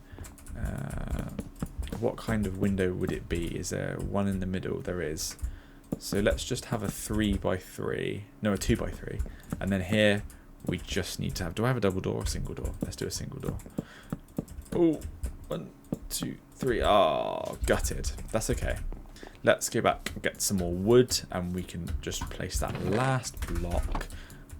What kind of window would it be? Is there one in the middle? There is. So let's just have a 3x3. No, a 2x3. And then here, we just need to have... Do I have a double door or a single door? Let's do a single door. Oh, 1, 2, 3. Oh, gutted. That's okay. Let's go back and get some more wood, and we can just place that last block.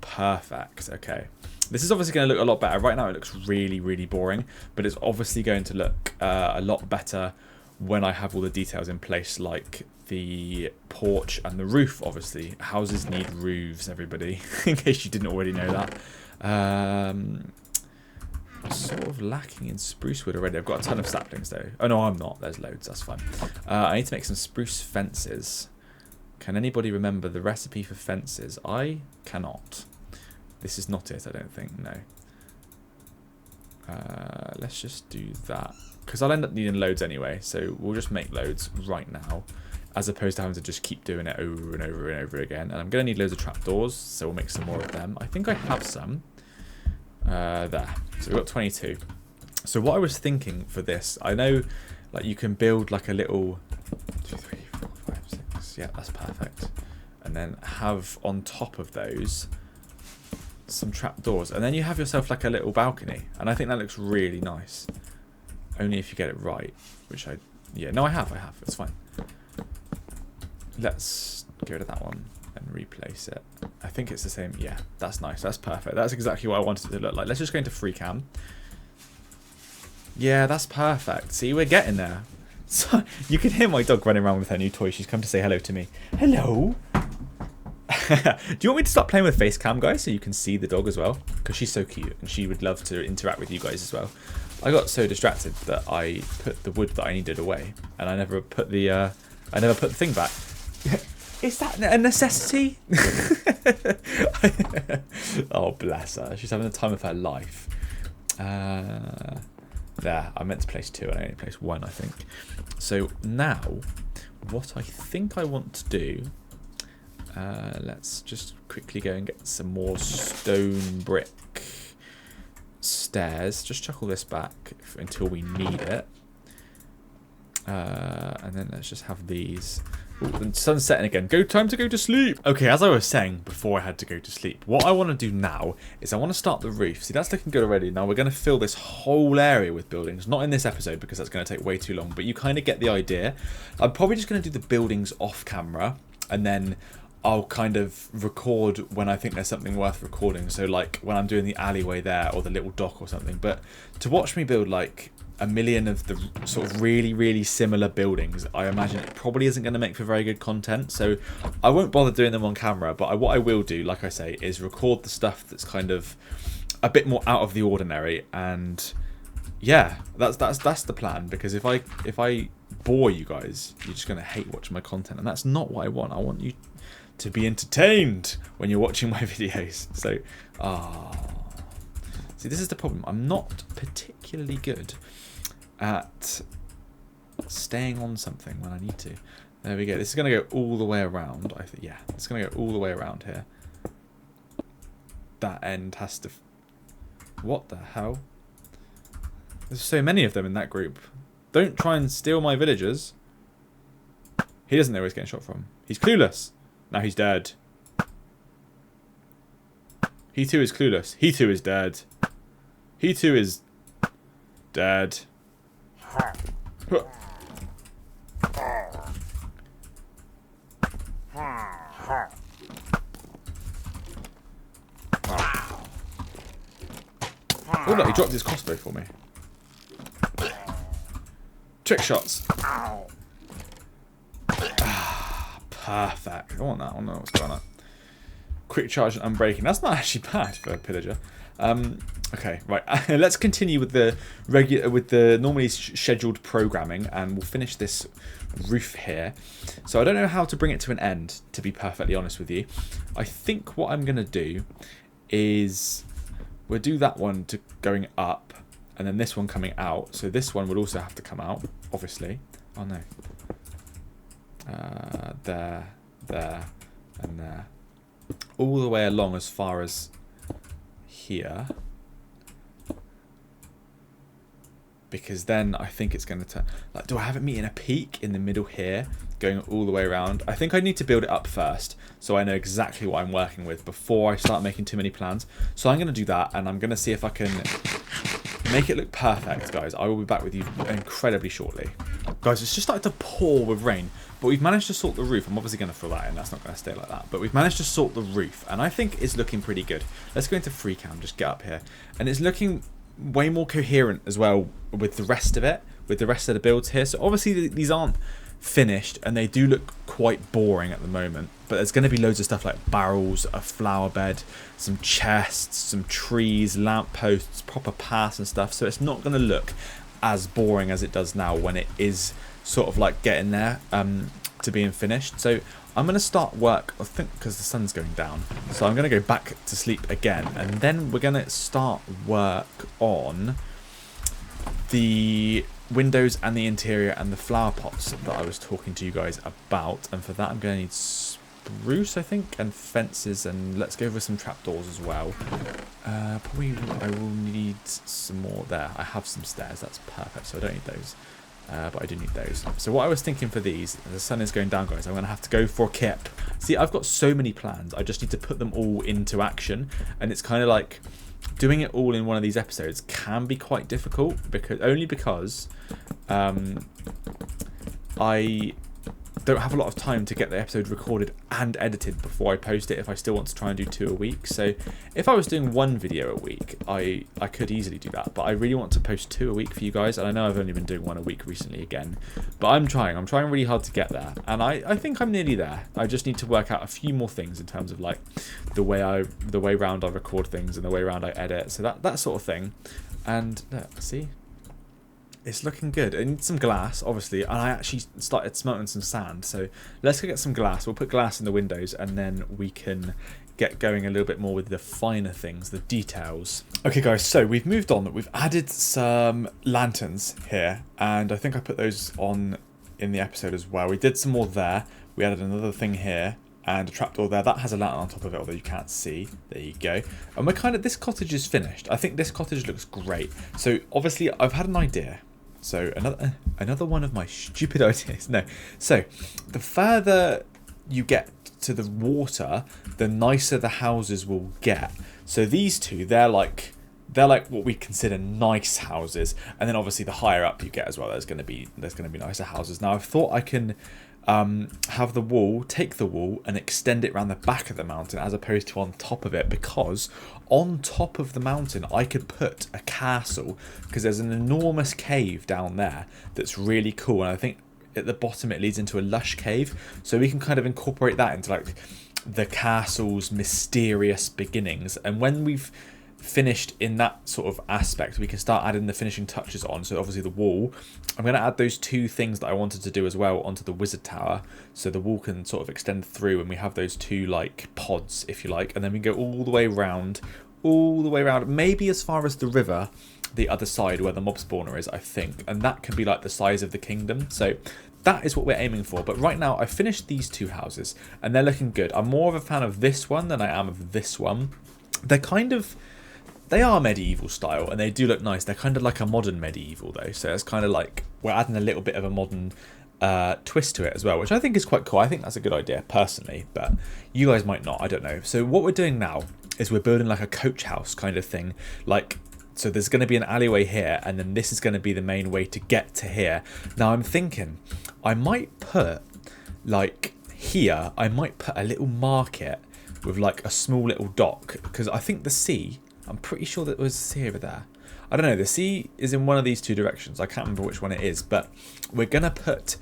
Perfect. Okay. This is obviously going to look a lot better. Right now it looks really, really boring, but it's obviously going to look a lot better when I have all the details in place, like the porch and the roof, obviously. Houses need roofs, everybody, in case you didn't already know that. Sort of lacking in spruce wood already. I've got a ton of saplings though. Oh no, I'm not. There's loads. That's fine. I need to make some spruce fences. Can anybody remember the recipe for fences? I cannot. This is not it, I don't think. No. Let's just do that, because I'll end up needing loads anyway. So we'll just make loads right now. as opposed to having to just keep doing it over and over and over again. And I'm going to need loads of trapdoors, so we'll make some more of them. I think I have some. There. So we've got 22. So what I was thinking for this, I know like you can build like a little 2, 3, 4, 5, 6. Yeah, that's perfect. And then have on top of those some trapdoors. And then you have yourself like a little balcony. And I think that looks really nice. Only if you get it right. Which yeah, no, I have. It's fine. Let's get rid of that one and replace it. I think it's the same. Yeah, that's nice. That's perfect. That's exactly what I wanted it to look like. Let's just go into free cam. Yeah, that's perfect. See, we're getting there. So you can hear my dog running around with her new toy. She's come to say hello to me. Hello. Do you want me to start playing with face cam, guys, so you can see the dog as well? Because she's so cute and she would love to interact with you guys as well. I got so distracted that I put the wood that I needed away, and I never put the thing back. Is that a necessity? Oh, bless her. She's having the time of her life. There. I meant to place 2 and I only placed 1, I think. So now, what I think I want to do... let's just quickly go and get some more stone brick stairs. Just chuck all this back until we need it. And then let's just have these... Ooh, the sun's setting again. Time to go to sleep. Okay, as I was saying before I had to go to sleep, what I want to do now is I want to start the roof. See, that's looking good already. Now we're going to fill this whole area with buildings. Not in this episode because that's going to take way too long, but you kind of get the idea. I'm probably just going to do the buildings off camera, and then I'll kind of record when I think there's something worth recording. So like when I'm doing the alleyway there or the little dock or something. But to watch me build like a million of the sort of really, really similar buildings, I imagine it probably isn't going to make for very good content. So I won't bother doing them on camera. But what I will do, like I say, is record the stuff that's kind of a bit more out of the ordinary. And yeah, that's the plan. Because if I bore you guys, you're just going to hate watching my content. And that's not what I want. I want you to be entertained when you're watching my videos. So, see, this is the problem. I'm not particularly good at staying on something when I need to. There we go. This is going to go all the way around. I think, yeah, it's going to go all the way around here. That end has to... What the hell? There's so many of them in that group. Don't try and steal my villagers. He doesn't know where he's getting shot from. He's clueless. Now he's dead. He too is clueless. He too is dead. He too is dead. Huh. Oh no, he dropped his crossbow for me. Trick shots. Perfect. I want that. I don't know what's going on. Quick charge and unbreaking. That's not actually bad for a pillager. Okay, right. Let's continue with the normally scheduled programming, and we'll finish this roof here. So I don't know how to bring it to an end, to be perfectly honest with you. I think what I'm gonna do is we'll do that one to going up, and then this one coming out. So this one would also have to come out, obviously. Oh no. There, and there. All the way along as far as here. Because then I think it's going to turn... Like, do I have it meeting a peak in the middle here, going all the way around? I think I need to build it up first, so I know exactly what I'm working with before I start making too many plans. So I'm going to do that, and I'm going to see if I can make it look perfect, guys. I will be back with you incredibly shortly. Guys, it's just started to pour with rain, but we've managed to sort the roof. I'm obviously going to fill that in. That's not going to stay like that. But we've managed to sort the roof, and I think it's looking pretty good. Let's go into free cam, just get up here. And it's looking way more coherent as well with the rest of it, with the rest of the builds here. So obviously these aren't finished, and they do look quite boring at the moment. But there's going to be loads of stuff like barrels, a flower bed, some chests, some trees, lampposts, proper paths and stuff. So it's not going to look as boring as it does now when it is sort of like getting there to being finished. So I'm going to start work, I think, because the sun's going down. So I'm going to go back to sleep again. And then we're going to start work on the windows and the interior and the flower pots that I was talking to you guys about. And for that, I'm going to need spruce, I think, and fences, and let's go over some trapdoors as well. Probably I will need some more there. I have some stairs, that's perfect, so I don't need those. But I do need those. So what I was thinking for these, the sun is going down, guys, I'm going to have to go for a kip. See, I've got so many plans. I just need to put them all into action. And it's kind of like doing it all in one of these episodes can be quite difficult, because I don't have a lot of time to get the episode recorded and edited before I post it if I still want to try and do 2 a week. So if I was doing 1 video a week, I could easily do that, but I really want to post 2 a week for you guys. And I know I've only been doing 1 a week recently again, but I'm trying really hard to get there, and I think I'm nearly there. I just need to work out a few more things in terms of like the way round I record things and the way round I edit, so that sort of thing. And see, it's looking good. I need some glass, obviously, and I actually started smelting some sand. So let's go get some glass. We'll put glass in the windows, and then we can get going a little bit more with the finer things, the details. Okay, guys, so we've moved on. We've added some lanterns here, and I think I put those on in the episode as well. We did some more there. We added another thing here, and a trapdoor there. That has a lantern on top of it, although you can't see. There you go. And we're this cottage is finished. I think this cottage looks great. So obviously I've had an idea. So another one of my stupid ideas. No. So the further you get to the water, the nicer the houses will get. So these two, they're like what we consider nice houses, and then obviously the higher up you get as well, there's going to be nicer houses. Now I've thought I can have the wall, take the wall and extend it around the back of the mountain as opposed to on top of it, because on top of the mountain I could put a castle, because there's an enormous cave down there that's really cool, and I think at the bottom it leads into a lush cave, so we can kind of incorporate that into like the castle's mysterious beginnings. And when we've finished in that sort of aspect, we can start adding the finishing touches on. So obviously the wall, I'm going to add those 2 things that I wanted to do as well onto the wizard tower, so the wall can sort of extend through and we have those 2 like pods, if you like, and then we go all the way around, maybe as far as the river, the other side where the mob spawner is, I think, and that can be like the size of the kingdom. So that is what we're aiming for. But right now I've finished these 2 houses and they're looking good. I'm more of a fan of this one than I am of this one. They are medieval style and they do look nice. They're kind of like a modern medieval though. So it's kind of like we're adding a little bit of a modern twist to it as well, which I think is quite cool. I think that's a good idea personally, but you guys might not, I don't know. So what we're doing now is we're building like a coach house kind of thing. So there's going to be an alleyway here, and then this is going to be the main way to get to here. Now I'm thinking I might put like here, I might put a little market with like a small little dock, because I think the sea, I'm pretty sure that was a sea over there. I don't know, the sea is in one of these 2 directions. I can't remember which one it is, but we're going to put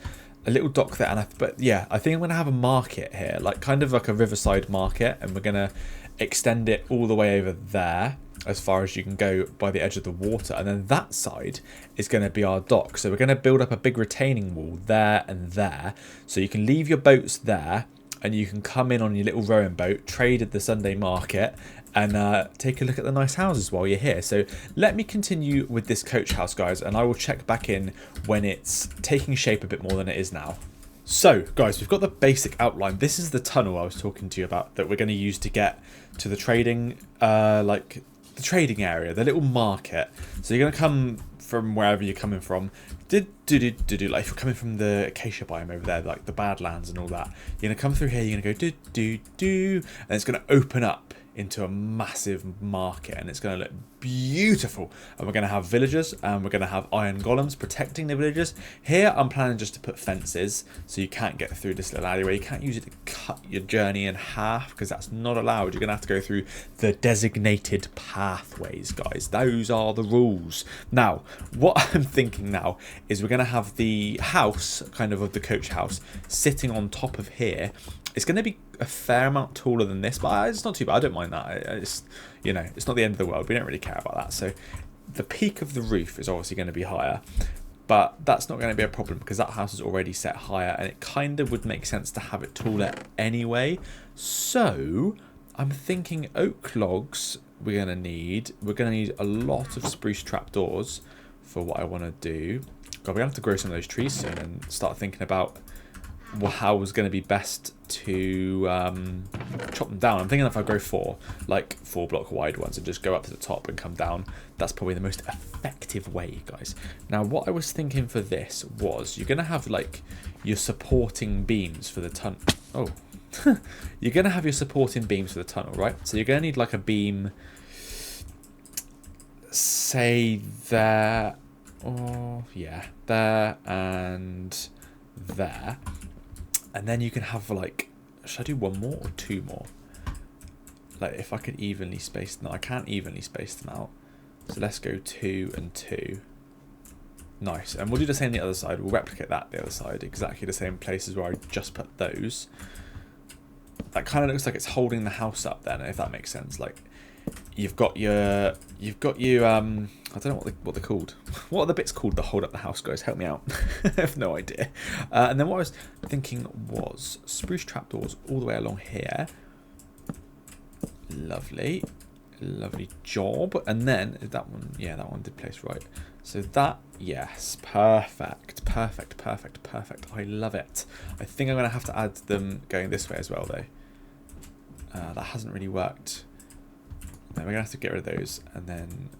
a little dock there. And I think I'm going to have a market here, like kind of like a riverside market, and we're going to extend it all the way over there as far as you can go by the edge of the water, and then that side is going to be our dock. So we're going to build up a big retaining wall there and there, so you can leave your boats there and you can come in on your little rowing boat, trade at the Sunday market, and take a look at the nice houses while you're here. So let me continue with this coach house, guys, and I will check back in when it's taking shape a bit more than it is now. So guys, we've got the basic outline. This is the tunnel I was talking to you about that we're going to use to get to the trading the trading area, the little market. So you're going to come from wherever you're coming from. Like if you're coming from the acacia biome over there, like the Badlands and all that, you're going to come through here, you're going to go and it's going to open up into a massive market, and it's going to look beautiful. And we're going to have villagers, and we're going to have iron golems protecting the villagers. Here I'm planning just to put fences, so you can't get through this little alleyway. You can't use it to cut your journey in half, because that's not allowed. You're going to have to go through the designated pathways, guys. Those are the rules. Now what I'm thinking now is we're going to have the house, kind of the coach house, sitting on top of here. It's going to be a fair amount taller than this, but it's not too bad. I don't mind that. It's, you know, it's not the end of the world. We don't really care about that. So the peak of the roof is obviously going to be higher, but that's not going to be a problem because that house is already set higher, and it kind of would make sense to have it taller anyway. So I'm thinking oak logs we're going to need. We're going to need a lot of spruce trapdoors for what I want to do. God, we're going to have to grow some of those trees soon and start thinking about how it's going to be best to chop them down. I'm thinking if I grow 4, like 4-block wide ones, and just go up to the top and come down, that's probably the most effective way, guys. Now, what I was thinking for this was you're going to have like your supporting beams for the tunnel. Oh, you're going to have your supporting beams for the tunnel, right? So you're going to need like a beam, say there, oh yeah, there and there. And then you can have like, should I do 1 more or 2 more? Like if I could evenly space them, no, I can't evenly space them out. So let's go 2 and 2. Nice. And we'll do the same on the other side. We'll replicate that the other side, exactly the same places where I just put those. That kind of looks like it's holding the house up then, if that makes sense. Like you've got your I don't know what they're called. What are the bits called that hold up the house, guys? Help me out. I have no idea. And then what I was thinking was spruce trapdoors all the way along here. Lovely. Lovely job. And then that one, yeah, that one did place right. So that, yes, perfect. Perfect, perfect, perfect. I love it. I think I'm going to have to add them going this way as well, though. That hasn't really worked. Then we're going to have to get rid of those. And then,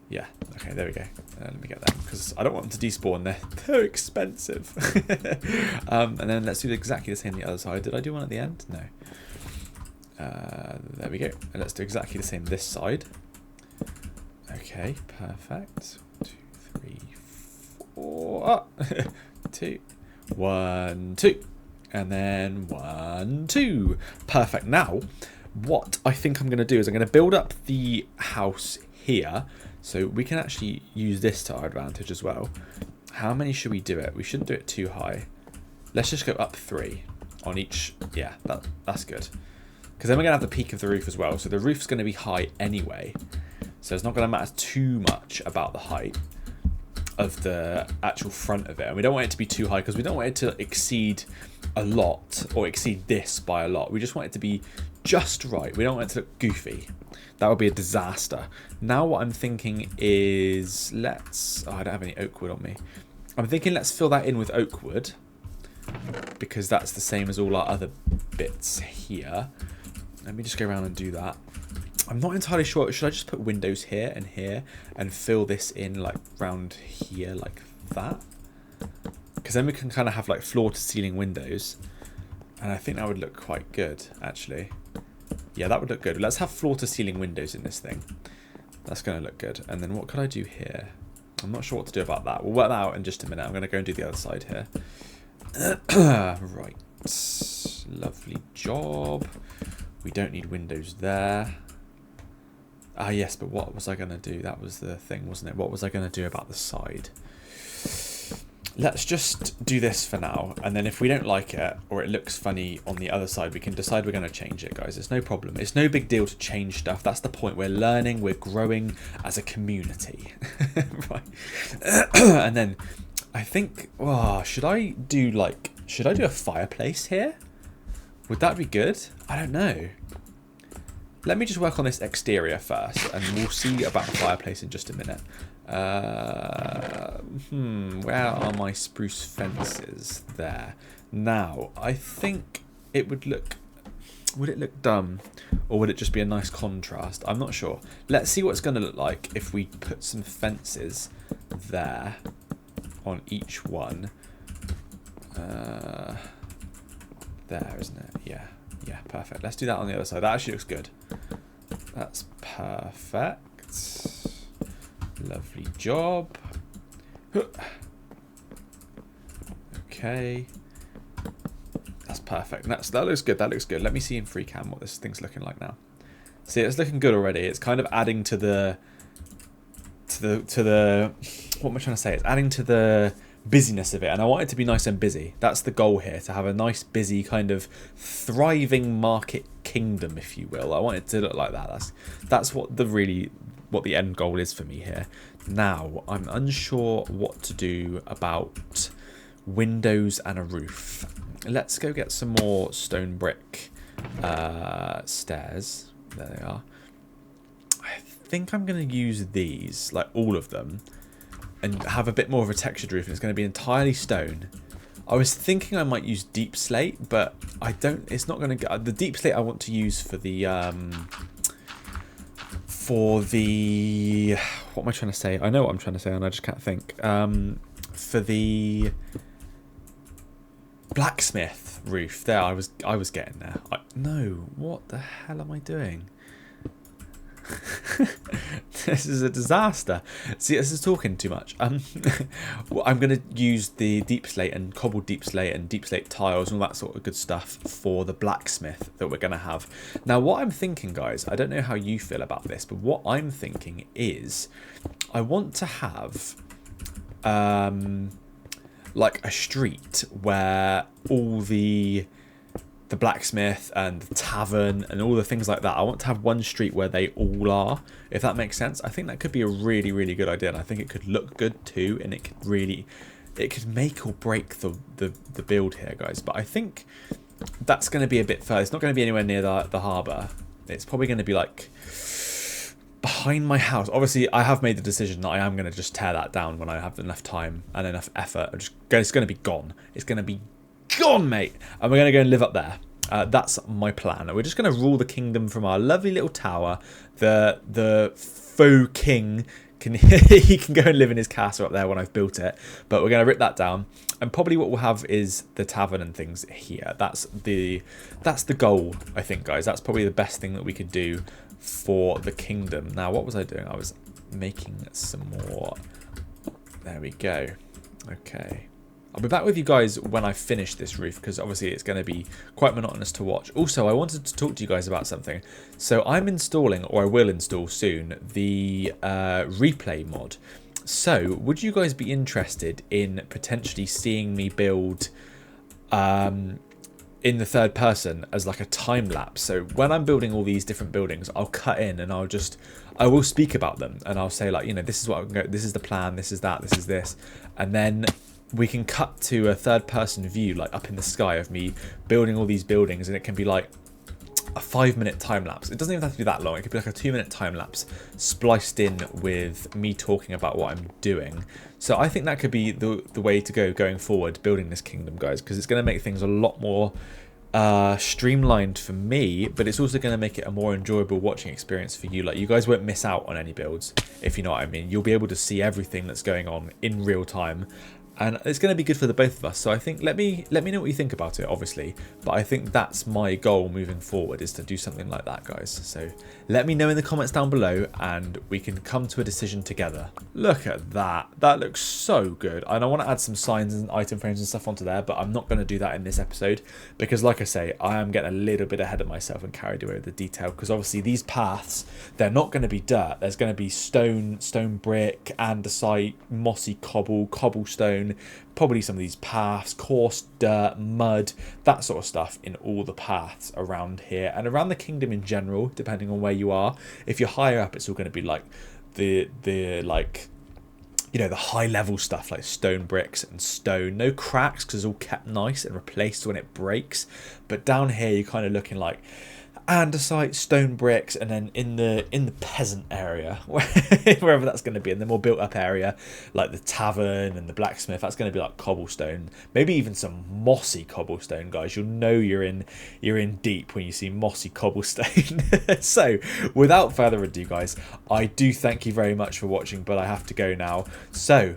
yeah, okay, there we go. Let me get them, because I don't want them to despawn. They're expensive. And then let's do exactly the same on the other side. Did I do one at the end? No. There we go. And let's do exactly the same this side. Okay, perfect. 2, 3, 4. 2. 1, 2. And then 1, 2. Perfect. Now, what I think I'm going to do is I'm going to build up the house here, so we can actually use this to our advantage as well. How many should we do it? We shouldn't do it too high. Let's just go up 3 on each. Yeah, that's good. Because then we're going to have the peak of the roof as well. So the roof's going to be high anyway. So it's not going to matter too much about the height of the actual front of it. And we don't want it to be too high because we don't want it to exceed a lot or exceed this by a lot. We just want it to be just right. We don't want it to look goofy. That would be a disaster. Now what I'm thinking is let's... Oh, I don't have any oak wood on me. I'm thinking let's fill that in with oak wood, because that's the same as all our other bits here. Let me just go around and do that. I'm not entirely sure. Should I just put windows here and fill this in like round here like that? Because then we can kind of have like floor to ceiling windows. And I think that would look quite good, actually. Yeah, that would look good. Let's have floor to ceiling windows in this thing. That's going to look good. And then what could I do here? I'm not sure what to do about that. We'll work that out in just a minute. I'm going to go and do the other side here. Right. Lovely job. We don't need windows there. Ah, yes, but what was I going to do? That was the thing, wasn't it? What was I going to do about the side? Let's just do this for now. And then if we don't like it, or it looks funny on the other side, we can decide we're going to change it, guys. It's no problem. It's no big deal to change stuff. That's the point. We're learning. We're growing as a community. Right. And then I think, oh, should I do a fireplace here? Would that be good? I don't know. Let me just work on this exterior first, and we'll see about the fireplace in just a minute. Where are my spruce fences? There. Now, I think it would look... Would it look dumb? Or would it just be a nice contrast? I'm not sure. Let's see what it's going to look like if we put some fences there on each one. There, isn't it? Yeah. Yeah, perfect. Let's do that on the other side. That actually looks good. That's perfect. Lovely job. Okay. That's perfect. That looks good. That looks good. Let me see in free cam what this thing's looking like now. See, it's looking good already. It's kind of adding to the what am I trying to say? It's adding to the busyness of it, and I want it to be nice and busy. That's the goal here, to have a nice, busy, kind of thriving market kingdom, if you will. I want it to look like that. That's what the end goal is for me here. Now, I'm unsure what to do about windows and a roof. Let's go get some more stone brick stairs. There they are. I think I'm going to use these, like all of them, and have a bit more of a textured roof, and it's going to be entirely stone. I was thinking I might use deep slate, but I don't. It's not going to get the deep slate I want to use for the what am I trying to say? I know what I'm trying to say, and I just can't think. For the blacksmith roof, there I was getting there. No, what the hell am I doing? This is a disaster. See, this is talking too much. Well, I'm going to use the deep slate and cobbled deep slate and deep slate tiles and all that sort of good stuff for the blacksmith that we're going to have. Now, what I'm thinking, guys, I don't know how you feel about this, but what I'm thinking is I want to have like a street where all the blacksmith and the tavern and all the things like that. I want to have one street where they all are, if that makes sense. I think that could be a really, really good idea, and I think it could look good too, and it could make or break the build here, guys. But I think that's going to be a bit further. It's not going to be anywhere near the harbour. It's probably going to be like behind my house. Obviously, I have made the decision that I am going to just tear that down when I have enough time and enough effort. It's going to be gone. It's going to be gone, mate, and we're going to go and live up there. That's my plan. We're just going to rule the kingdom from our lovely little tower. The faux king he can go and live in his castle up there when I've built it, but we're going to rip that down, and probably what we'll have is the tavern and things here. That's the goal, I think, guys. That's probably the best thing that we could do for the kingdom. Now, what was I doing? I was making some more. There we go. Okay, I'll be back with you guys when I finish this roof, because obviously it's going to be quite monotonous to watch. Also, I wanted to talk to you guys about something. So I'm installing, or I will install soon, the replay mod. So would you guys be interested in potentially seeing me build in the third person as like a time lapse? So when I'm building all these different buildings, I'll cut in and I will speak about them, and I'll say, like, you know, this is what I'm going, this is the plan, this is that, this is this, and then we can cut to a third person view, like up in the sky, of me building all these buildings, and it can be like a 5-minute time lapse. It doesn't even have to be that long. It could be like a 2-minute time lapse spliced in with me talking about what I'm doing. So I think that could be the way to go going forward, building this kingdom, guys, because it's going to make things a lot more streamlined for me, but it's also going to make it a more enjoyable watching experience for you. Like, you guys won't miss out on any builds, if you know what I mean. You'll be able to see everything that's going on in real time, and it's going to be good for the both of us. So I think let me know what you think about it, obviously, but I think that's my goal moving forward, is to do something like that, guys. So let me know in the comments down below, and we can come to a decision together. Look at that. That looks so good. And I want to add some signs and item frames and stuff onto there, but I'm not going to do that in this episode, because like I say, I am getting a little bit ahead of myself and carried away with the detail, because obviously these paths, they're not going to be dirt. There's going to be stone brick, andesite, mossy cobblestone, probably some of these paths, coarse dirt, mud, that sort of stuff in all the paths around here and around the kingdom in general, depending on where you are. If you're higher up, it's all going to be like the like, you know, the high level stuff, like stone bricks and stone, no cracks, because it's all kept nice and replaced when it breaks. But down here, you're kind of looking like andesite, stone bricks, and then in the peasant area, wherever that's going to be, in the more built up area, like the tavern and the blacksmith, that's going to be like cobblestone, maybe even some mossy cobblestone, guys. You'll know you're in deep when you see mossy cobblestone. So without further ado, guys, I do thank you very much for watching, but I have to go now. So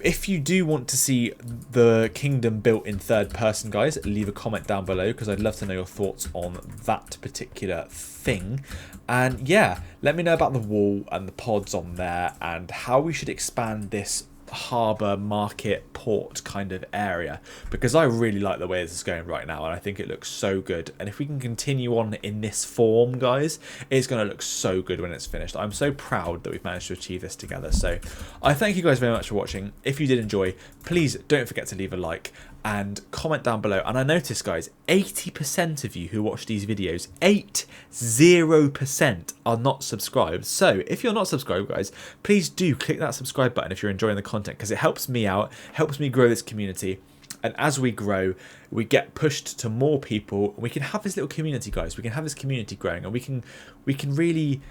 if you do want to see the kingdom built in third person, guys, leave a comment down below, because I'd love to know your thoughts on that particular thing. And yeah, let me know about the wall and the pods on there, and how we should expand this harbour, market, port kind of area, because I really like the way this is going right now, and I think it looks so good. And if we can continue on in this form, guys, it's going to look so good when it's finished. I'm so proud that we've managed to achieve this together. So I thank you guys very much for watching. If you did enjoy, please don't forget to leave a like and comment down below. And I noticed, guys, 80% of you who watch these videos, 80% are not subscribed. So if you're not subscribed, guys, please do click that subscribe button if you're enjoying the content, because it helps me out, helps me grow this community. And as we grow, we get pushed to more people. We can have this little community, guys. We can have this community growing, and we can really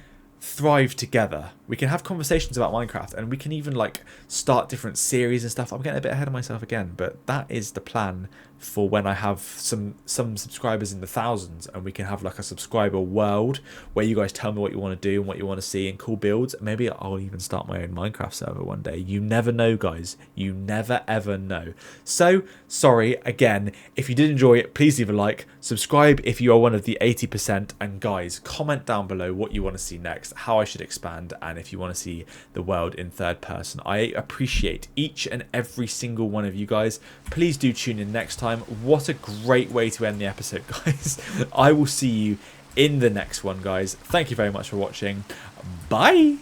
thrive together. We can have conversations about Minecraft, and we can even like start different series and stuff. I'm getting a bit ahead of myself again, but that is the plan for when I have some subscribers in the thousands, and we can have like a subscriber world where you guys tell me what you want to do and what you want to see and cool builds. Maybe I'll even start my own Minecraft server one day. You never know, guys. You never ever know. So sorry again. If you did enjoy it, please leave a like, subscribe if you are one of the 80%, and guys, comment down below what you want to see next, how I should expand, and if you want to see the world in third person. I appreciate each and every single one of you guys. Please do tune in next time. What a great way to end the episode, guys. I will see you in the next one, guys. Thank you very much for watching. Bye.